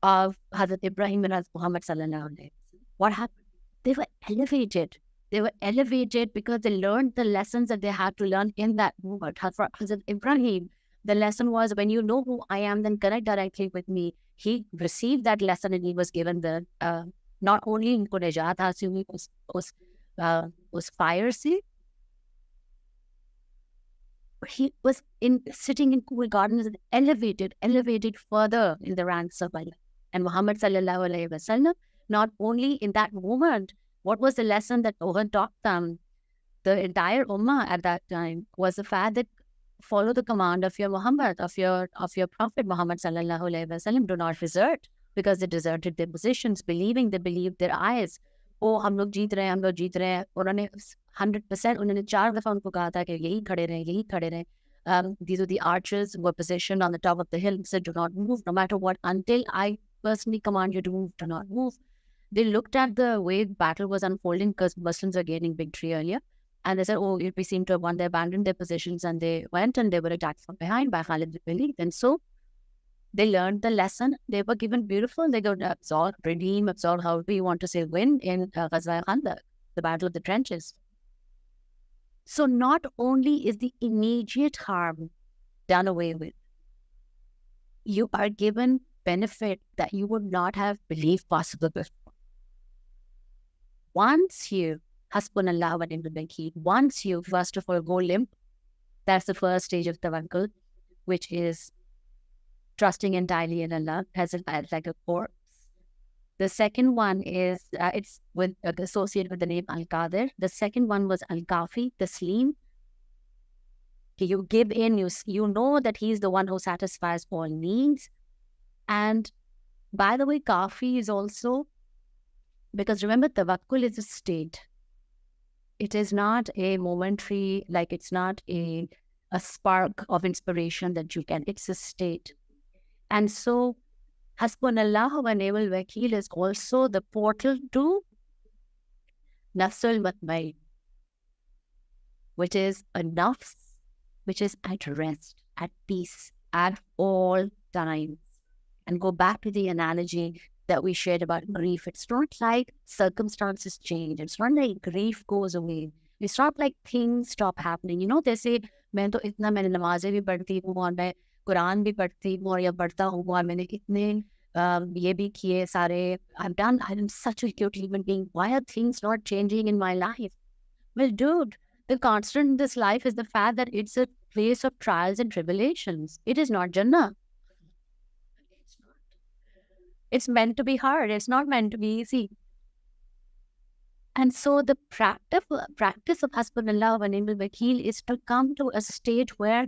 of Hazrat Ibrahim and Hazrat Muhammad sallallahu alaihi wasallam, what happened? They were elevated. They were elevated because they learned the lessons that they had to learn in that moment. For Hazrat Ibrahim, the lesson was, when you know who I am, then connect directly with me. He received that lesson and he was given the, not only इनको निजात हासिल हुई उस fire से, he was sitting in cool gardens and elevated further in the ranks of Allah. And Muhammad sallallahu alaihi wasallam, not only in that moment, what was the lesson that Ohan taught them? The entire ummah at that time was the fact that follow the command of your Muhammad, of your Prophet Muhammad sallallahu alaihi wasallam. Do not desert, because they deserted their positions, believing they believed their eyes. Oh, हम लोग जीत रहे हैं. उन्होंने 100%, उन्होंने 4 दफा उनको कहा था कि यही खड़े रहे. These are the archers who were positioned on the top of the hill and said, do not move, no matter what, until I personally command you to move, do not move. They looked at the way the battle was unfolding, because Muslims are gaining victory earlier. And they said, oh, we seem to have won. They abandoned their positions and they went and they were attacked from behind by Khalid bin Walid. And so they learned the lesson. They were given beautiful. They got absorbed, redeem, absorb, however you want to say, win in Ghazwa Khandaq, the battle of the trenches. So not only is the immediate harm done away with, you are given benefit that you would not have believed possible before. Once you, Hasbunallahu wa Neymul Wakeel, once you, first of all, go limp, that's the first stage of tawakkul, which is trusting entirely in Allah, as like a corpse. The second one is, it's associated with the name Al-Qadir. The second one was Al-Kafi, the Taslim. You give in, you know that He's the one who satisfies all needs. And by the way, Kafi is also, because remember, tawakkul is a state. It is not a momentary, like it's not a spark of inspiration that you can, it's a state. And so, Hasbunallahu Wa Neymul Wakeel is also the portal to Nafsul Matmain, which is a nafs, which is at rest, at peace, at all times. And go back to the analogy that we shared about grief. It's not like circumstances change. It's not like grief goes away. It's not like things stop happening. You know, they say, मैंने नमाज़ें भी पढ़ती हूँ और मैं कुरान भी पढ़ती हूँ और या पढ़ता हूँ और मैंने इतने ये भी किए सारे. I'm such a cute human being. Why are things not changing in my life? Well, dude, the constant in this life is the fact that it's a place of trials and tribulations. It is not Jannah. It's meant to be hard. It's not meant to be easy. And so the practice of Hasbinallahu Wa Neymul Wakeel is to come to a state where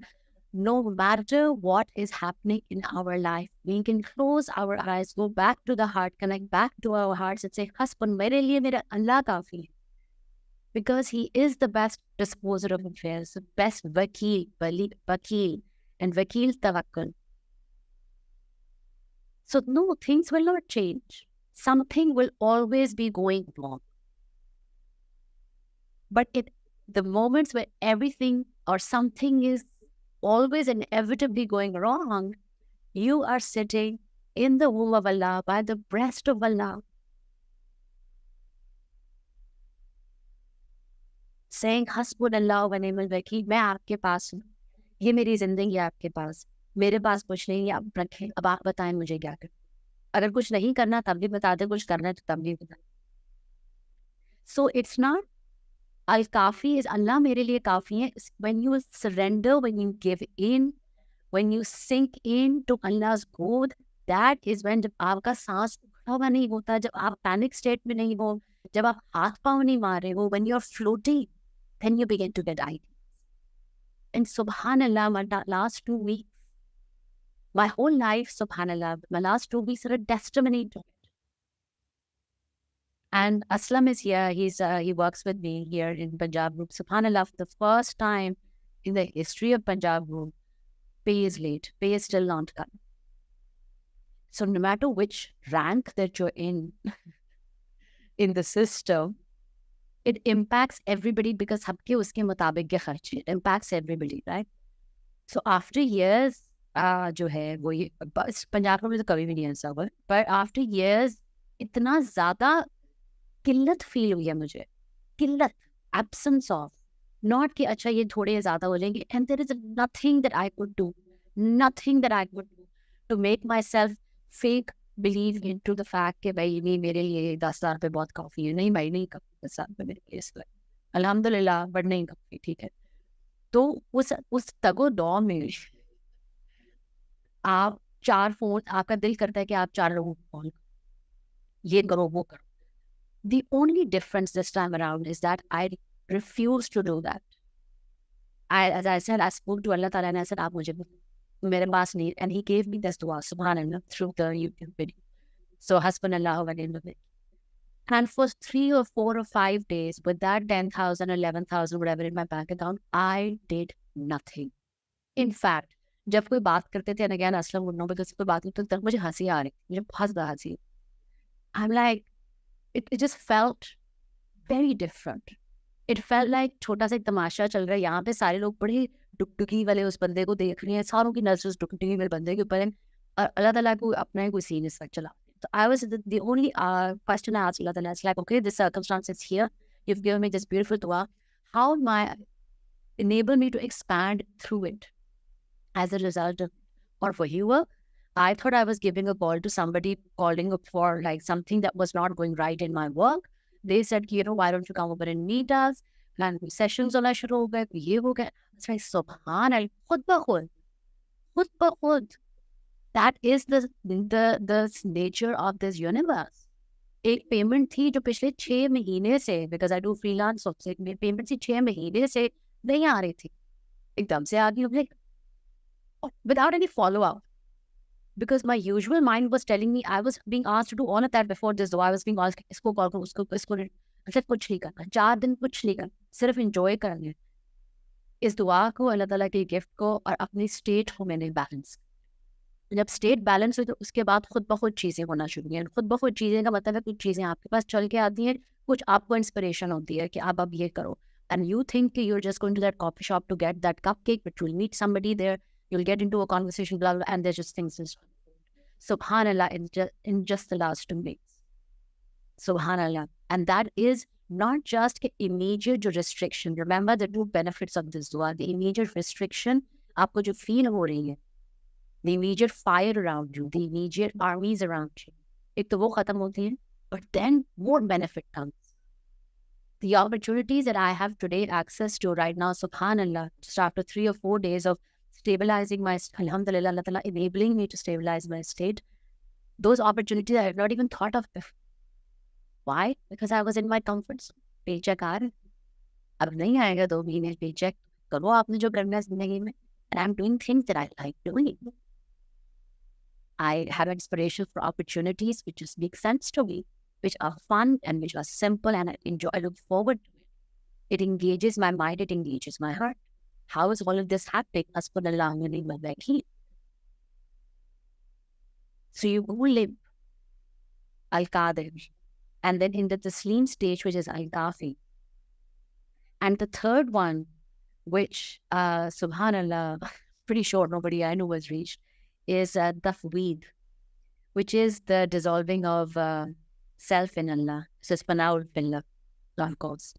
no matter what is happening in our life, we can close our eyes, go back to the heart, connect back to our hearts and say, Hasbun, mere liye mera Allah kafi hai. Because He is the best disposer of affairs, the best wakeel, and wakeel tawakkul. So no, things will not change. Something will always be going wrong. But the moments where everything or something is always inevitably going wrong, you are sitting in the womb of Allah, by the breast of Allah, saying, Hasbunallahu wa ni'mal wakeel, मैं आपके पास हूँ, ये मेरी जिंदगी आपके पास, मेरे पास कुछ नहीं है, आप रखें, अब आप बताएं मुझे क्या करना, अगर कुछ नहीं करना तब भी बता दे, कुछ करना है तो तब भी बता. So it's not Al-Kafi is Allah मेरे लिए काफी है. When you surrender, when you give in, when you sink in to Allah's good, that is when जब आपका सांस उठा नहीं होता, जब आप panic state में नहीं हो, जब आप हाथ पाँव नहीं मार रहे हो, when you're floating, then you begin to get ideas. And subhanallah, my last 2 weeks, my whole life, subhanallah, my last 2 weeks are a testimony to it. And Aslam is here. He works with me here in Punjab Group. SubhanAllah, for the first time in the history of Punjab Group, pay is late. Pay is still not coming. So no matter which rank that you're in the system, it impacts everybody because habke uske mutabik ke kharche. It impacts everybody, right? So after years, जो है वो ये पंजाब में तो कभी भी नहीं ऐसा हुआ, but after years इतना ज़्यादा किल्लत फील हुई है मुझे, किल्लत, absence of, not कि अच्छा ये थोड़े ज़्यादा हो जाएंगे, and there is nothing that I could do to make myself fake believe into the fact कि भाई नहीं मेरे लिए 10,000 रुपये बहुत काफ़ी है, नहीं भाई नहीं काफ़ी 10,000 रुपये मेरे लिए इसलिए अल्हम्दुलिल्लाह, बट नहीं काफ़ी, ठीक है. तो उस तगो दौ में आप 4 फोन, आपका दिल करता है कि आप 4 लोगों को कॉल करो, ये करो वो करो. The only difference this time around is that I refuse to do that. As I said, I spoke to Allah Ta'ala and I said, आप मुझे मेरे पास नहीं, and He gave me this dua, subhanallah, through the YouTube video. So, Hasbunallahu wa ni'mal wakeel. And for 3 or 4 or 5 days, with that 10,000, 11,000, whatever in my bank account, I did nothing. In fact, जब कोई बात करते थे, and again, Aslam would know, because कोई बात करते थे, मुझे हंसी आ रही, मुझे बहुत ज़्यादा हंसी. I'm like, it just felt very different. It felt like छोटा सा एक तमाशा चल रहा है, यहाँ पे सारे लोग बड़े डुगडुगी वाले उस बंदे को देख रहे हैं, सारों की नजर उस डुगडुगी वाले बंदे के ऊपर है, और अल्लाह ताला को अपना ही कोई सीन इस वक्त चला. So I was the only question I asked Allah Ta'ala, it's like, okay, this circumstance is here, you've given me this beautiful dua, how am I enable me to expand through it as a result of, or for you? I thought I was giving a call to somebody, calling up for like something that was not going right in my work. They said, you know, why don't you come over and meet us? And sessions होना शुरू हो गए, ये हो गया. It's like, subhanallah, खुद ब खुद. That is the nature of this universe. एक पेमेंट थी जो पिछले 6 महीने से, because I do freelance, so payment थी 6 महीने से नहीं आ रही थी, एकदम से आ गई, like without any follow up. Because my usual mind was telling me, I was being asked to do all of that before this, though I was being asked, इसको कॉल करो, इसको मतलब कुछ नहीं करना, 4 दिन कुछ नहीं करना, सिर्फ enjoy करना. इस दुआ को, अल्लाह ताला के गिफ्ट को और अपनी स्टेट को मैंने बैलेंस. जब स्टेट बैलेंस हुई तो उसके बाद खुद ब खुद चीज़ें होना शुरू हुई. खुद ब खुद चीज़ें का मतलब है कुछ चीज़ें आपके पास चल के आती हैं, कुछ आपको इंस्पिरेशन होती है कि आप अब ये करो. And you think कि you're just going to that coffee shop to get that cupcake, but you'll meet somebody there, you'll get into a conversation, blah, blah, and there's just things just subhanallah in just the last 2 weeks. Subhanallah. And that is not just immediate restriction. Remember the 2 benefits of this dua. The immediate restriction, आपको जो feel हो रही है, the immediate fire around you, the immediate armies around you, एक तो वो खत्म होती है, but then more benefit comes. The opportunities that I have today access to right now, subhanallah, just after 3 or 4 days of stabilizing my, alhamdulillah, Allah Ta'ala enabling me to stabilize my state, those opportunities I have not even thought of before. Why? Because I was in my comfort zone. Paycheck aa raha hai. अब नहीं आएगा 2 महीने paycheck. करो आपने जो करना है जिंदगी में. And I'm doing things that I like doing. I have inspiration for opportunities which just make sense to me, which are fun and which are simple, and I enjoy. I look forward to it. It engages my mind. It engages my heart. How is all of this happening? Hasbinallahu Wa Neymul Wakeel. So you go live Al-Qadir, and then in the Taslim stage, which is Al-Kafi. And the third one, which, subhanallah, pretty sure nobody I know has reached, is Tafweed, which is the dissolving of self in Allah. So Hasbinallahu Wa Neymul Wakeel, of course.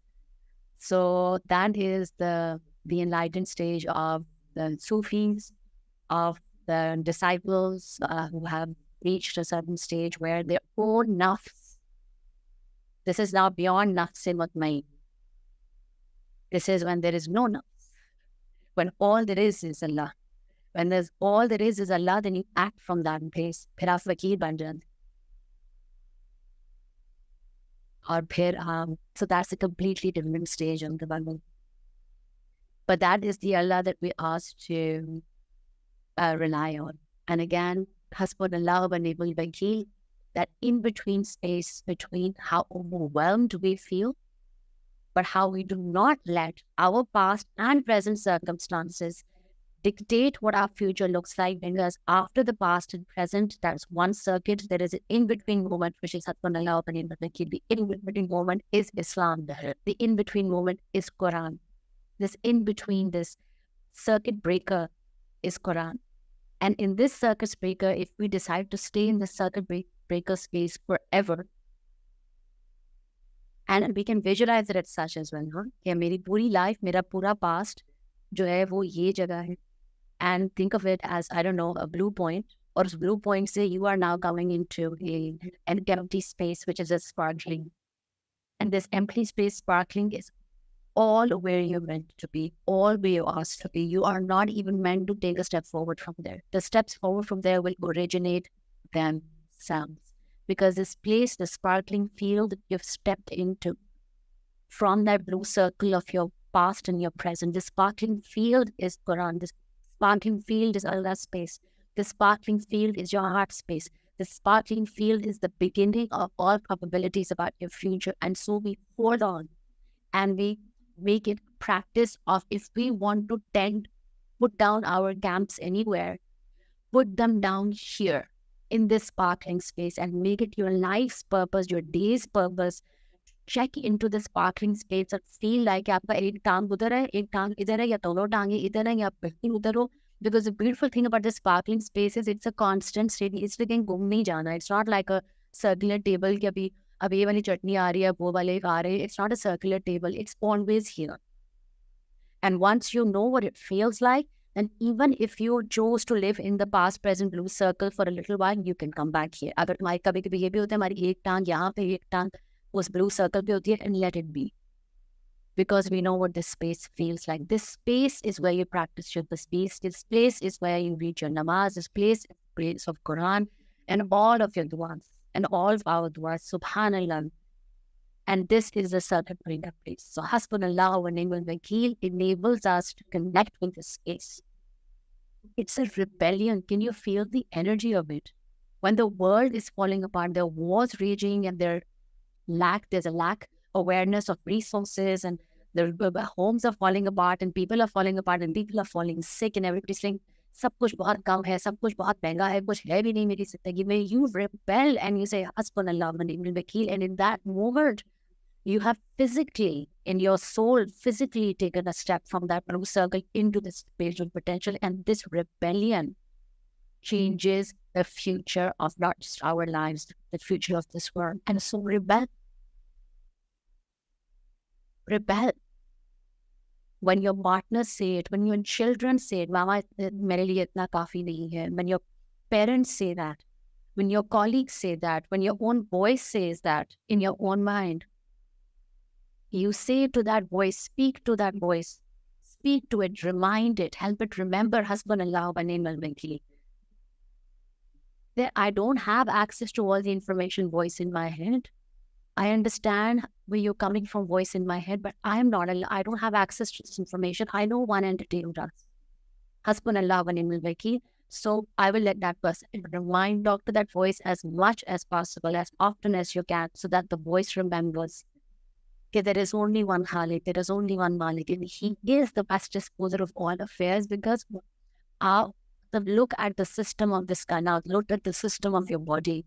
So that is the enlightened stage of the Sufis, of the disciples who have reached a certain stage where their own nafs, this is now beyond nafs in mutmain. This is when there is no nafs, when all there is Allah. When there's all there is Allah, then you act from that place. फिर आप वकील बन जाते. और फिर so that's a completely different stage of development. But that is the Allah that we ask to rely on. And again, Hasbinallahu Wa Neymul Wakeel, that in-between space between how overwhelmed we feel, but how we do not let our past and present circumstances dictate what our future looks like, because after the past and present, there's one circuit. There is an in-between moment, which is Hasbinallahu Wa Neymul Wakeel. The in-between moment is Islam. The in-between moment is Quran. This in-between, this circuit breaker is Quran. And in this circuit breaker, if we decide to stay in the circuit breaker space forever, and we can visualize it as such as well, कि मेरी पूरी life, मेरा पूरा past जो है वो ये जगह है. And think of it as, I don't know, a blue point. Or blue point, say you are now coming into an empty space, which is a sparkling. And this empty space sparkling is all where you're meant to be, all where you're asked to be. You are not even meant to take a step forward from there. The steps forward from there will originate themselves. Because this place, the sparkling field you've stepped into, from that blue circle of your past and your present, the sparkling field is Quran. This sparkling field is Allah's space. The sparkling field is your heart space. The sparkling field is the beginning of all probabilities about your future. And so we hold on and we make it practice of, if we want to put down our camps anywhere, put them down here in this sparkling space and make it your life's purpose, your day's purpose. Check into the sparkling space and feel like आपका एक टांग उधर है, एक टांग इधर है, या दोनों टांगे इधर है, या बिल्कुल उधर हो. Because the beautiful thing about the sparkling space is it's a constant state. It's like घूम नहीं जाना. It's not like a circular table कि अब ये वाली चटनी आ रही है, वो वाले आ रहे. It's not a circular table. It's always here. And once you know what it feels like, then even if you chose to live in the past, present, blue circle for a little while, you can come back here. अगर तुम्हारी कभी-कभी ये भी होता है, हमारी एक टांग यहाँ पे, एक टांग उस blue circle पे होती है, and let it be. Because we know what this space feels like. This space is where you practice your tasbih. This place is where you read your namaz. This place is the place of Quran and all of your du'as and all of our du'as. Subhanallah. And this is the circuit breaker place. So Hasbinallahu Wa Neymul Wakeel enables us to connect with this space. It's a rebellion. Can you feel the energy of it? When the world is falling apart, there are wars raging and there's a lack awareness of resources, and the homes are falling apart and people are falling apart and people are falling sick and everybody's saying, सब कुछ बहुत कम है, सब कुछ बहुत महंगा है, कुछ है भी नहीं मेरी जिंदगी में. You rebel and you say, Hasbinallahu Wa Neymul Wakeel. And in that moment, you have physically, in your soul, physically taken a step from that blue circle into this spiritual potential. And this rebellion changes the future of not just our lives, the future of this world. And so rebel. When your partners say it, when your children say it, Mama, mere liye itna kafi nahi hai. When your parents say that, when your colleagues say that, when your own voice says that in your own mind, You say to that voice, speak to that voice, speak to it, remind it, help it remember Hasbinallahu Wa Neymul Wakeel. That I don't have access to all the information voice in my head. I understand where you're coming from, voice in my head, but I don't have access to this information. I know one entity who does. Hasbunallahu wa ni'mal wakeel. So I will let that person remind, talk to that voice as much as possible, as often as you can, so that the voice remembers that there is only one Khalik, there is only one Malik, and he is the best disposer of all affairs. Because look at the system of this guy now, look at the system of your body.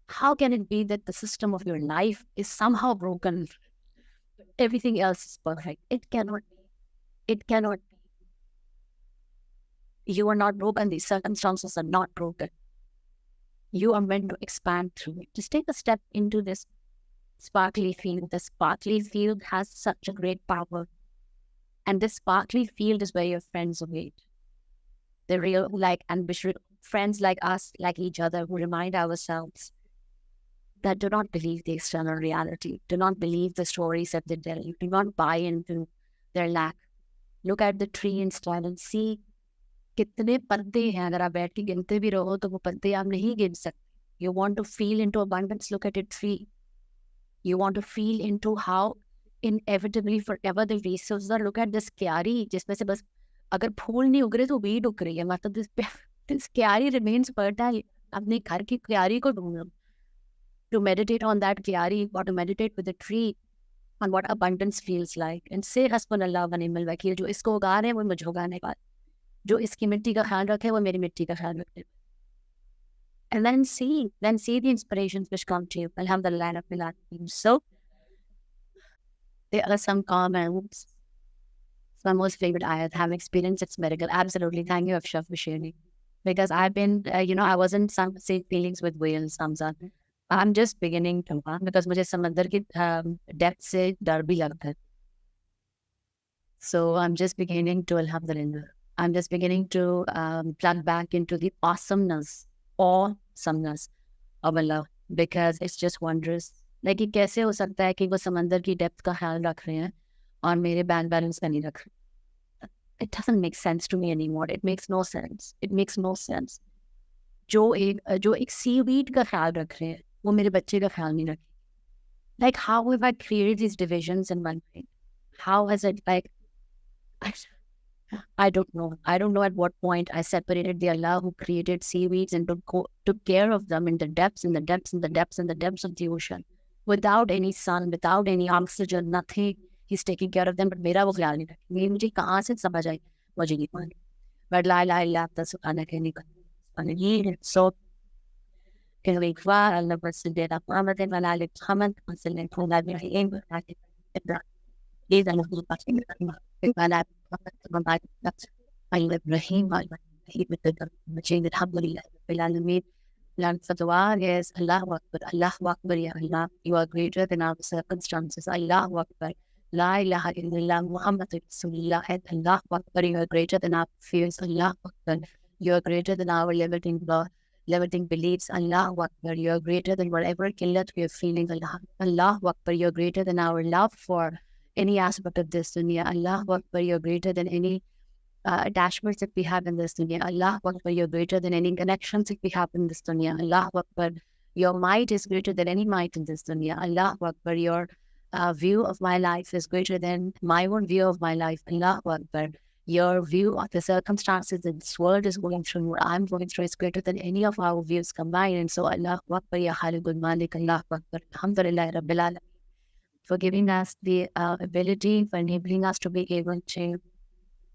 How can it be that the system of your life is somehow broken? Everything else is perfect. It cannot be. It cannot be. You are not broken. These circumstances are not broken. You are meant to expand through it. Just take a step into this sparkly field. The sparkly field has such a great power. And this sparkly field is where your friends await. The real, ambitious friends like us, like each other, who remind ourselves that do not believe the external reality, do not believe the stories that they tell you, do not buy into their lack. Look at the tree instead and see कितने पत्ते हैं. अगर आप बैठ के गिनते भी रहो तो वो पत्ते आप नहीं गिन सकते. You want to feel into abundance, look at a tree. You want to feel into how inevitably forever the resources are. Look at this क्यारी जिसमें से बस अगर फूल नहीं उग रहे तो weed उग रही है. मतलब this क्यारी remains fertile. अपने घर की क्यारी को ढूंढो. To meditate on that kyari, or to meditate with the tree on what abundance feels like. And say Hasbunallahu Wa Neymul Wakeel. जो इसको उगा रहे हैं वो मुझे उगाने वाले. जो इसकी मिट्टी का ख्याल रखे वो मेरी मिट्टी का ख्याल रखे. And then see the inspirations which come to you. Alhamdulillah Rabbil Alameen. So there are some comments. My most favorite ayat, have experienced its miracle. Absolutely. Thank you, Afshaf, for sharing. Because I've been, I wasn't some same feelings with whales, Hamza. I'm just beginning to, because मुझे समंदर की depth से डर भी लगता है. So I'm just beginning to, alhamdulillah, I'm just beginning to plug back into the awesomeness of Allah, because it's just wondrous. Like, ये कैसे हो सकता है कि वो समंदर की depth का ख्याल रख रहे हैं और मेरे bank balance का नहीं रख रहे. It doesn't make sense to me anymore. It makes no sense. It makes no sense. जो एक seaweed का ख्याल रख रहे हैं वो मेरे बच्चे का ख्याल नहीं रखे. Like, how have I created these divisions in my brain? How has it, I don't know. I don't know at what point I separated the Allah who created seaweeds and took care of them in the depths of the ocean. Without any sun, without any oxygen, nothing. He's taking care of them, but मेरा वो ख्याल नहीं रखे. ये मुझे कहाँ से समझ आई? मुझे नहीं मालूम. But la ilaha illallah subhanaka inni kuntu. So can we far Allah Rasulullah Muhammad wa ala alihi Muhammad wa sallam ala Ibrahim wa ala Ibrahim. These are the passing ala Ibrahim wa ala Ibrahim. Alhamdulillah Rabbil Alameen. Learn for dua is Allahu Akbar, Allahu Akbar, Ya Allah. You are greater than our circumstances. Allahu Akbar. La ilaha illallah Muhammadur Rasulullah. Allahu Akbar. You are greater than our fears. Allahu Akbar. You are greater than our limiting beliefs. Allahu Akbar. You are greater than whatever killat we are feeling. Allahu Akbar. You are greater than our love for any aspect of this dunya. Allahu Akbar. You are greater than any attachments that we have in this dunya. Allahu Akbar. You're greater than any connections that we have in this dunya. Allahu Akbar. Your might is greater than any might in this dunya. Allahu Akbar. Your view of my life is greater than my own view of my life. Allahu Akbar. Your view of the circumstances that this world is going through, what I'm going through, is greater than any of our views combined. And so Allahu Akbar, Ya Khalikul Malik, Allahu Akbar. Alhamdulillah Rabbil Alameen, for giving us the ability, for enabling us to be able to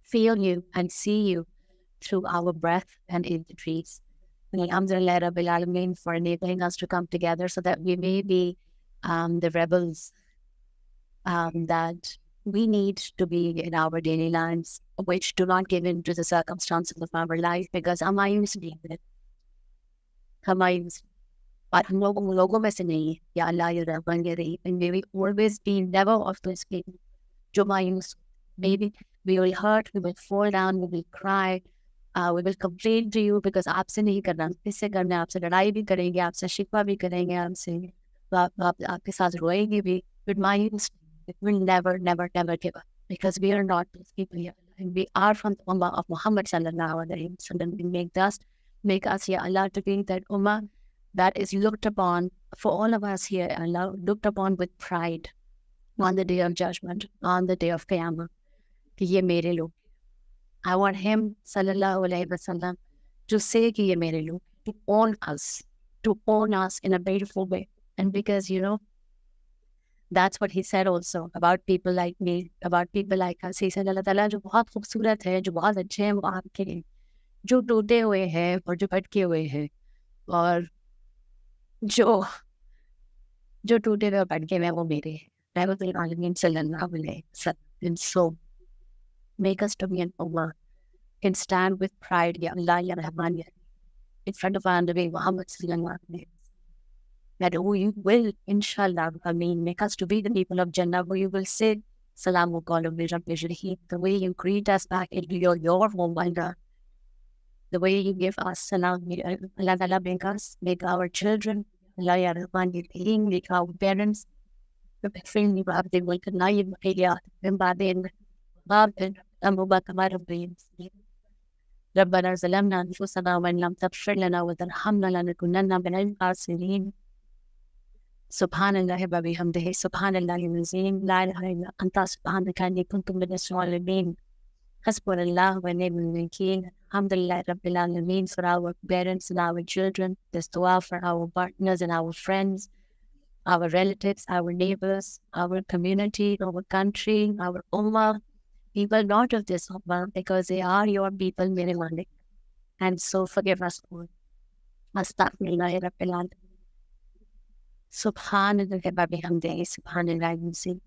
feel you and see you through our breath and in the trees. And Alhamdulillah Rabbil Alameen, for enabling us to come together so that we may be the rebels that we need to be in our daily lives, which do not give in to the circumstances of our life, because हम आयुष नहीं है, हम Ayush, but हम लोगों में से नहीं है. या अल्लाह या रब्बन या रहीम. And may we always be never of those people जो मायूस. Maybe we will hurt, we will fall down, we will cry, we will complain to you because आपसे नहीं करना, इससे करना, आपसे लड़ाई भी करेंगे, आपसे शिकवा भी करेंगे, आपसे आपके साथ रोएंगे भी. But मायूस, It will never, never, never give up because we are not those people here. And we are from the Ummah of Muhammad sallallahu alaihi wasallam. Make us, Ya Allah, to be that Ummah that is looked upon for all of us here, Allah, looked upon with pride on the day of judgment, on the day of Qiyamah. कि ये मेरे लोग. I want him, sallallahu alaihi wasallam, to say कि ये मेरे लोग, to own us in a beautiful way. And because, that's what he said also about people like me, about people like us. He said, Allah Ta'ala जो बहुत खूबसूरत है, जो बहुत अच्छे हैं, वो आपके हैं. जो टूटे हुए हैं और जो भटके हुए हैं और जो टूटे हुए और भटके हुए हैं, वो मेरे हैं. Rahmatul Alamin sallallahu alaihi wasallam. And so, make us to be an ummah can stand with pride, Ya Allah, Ya Rahman, Ya, in front of our Nabi Muhammad sallallahu alaihi wasallam. That we will, inshallah, make us to be the people of Jannah, where you will say, Salamu qawlan min Rabbir Rahim. The way you greet us back into your home, Allah. The way you give us salam, Allah Ta'ala, make our children, Allah Ya Rahman, Ya Rahim, make our parents, فاغفرني وعبدي والكناية بقيات من بعدين غابر أموبا كما ربي ربنا ظلمنا أنفسنا وإن لم تغفر لنا وترحمنا لنكونن من الخاسرين. سبحان الله وبحمده سبحان الله العظيم لا إله إلا أنت سبحانك إني كنت من الظالمين. حسبنا الله ونعم الوكيل. Alhamdulillah Rabbil Alameen for our parents and our children. This dua for our partners and our friends, our relatives, our neighbors, our community, our country, our ummah, people not of this ummah, because they are your people, mere Malik. And so forgive us all. Astaghfirullah Rabbil Alamin. Subhanallah wa bihamdihi, subhanallah.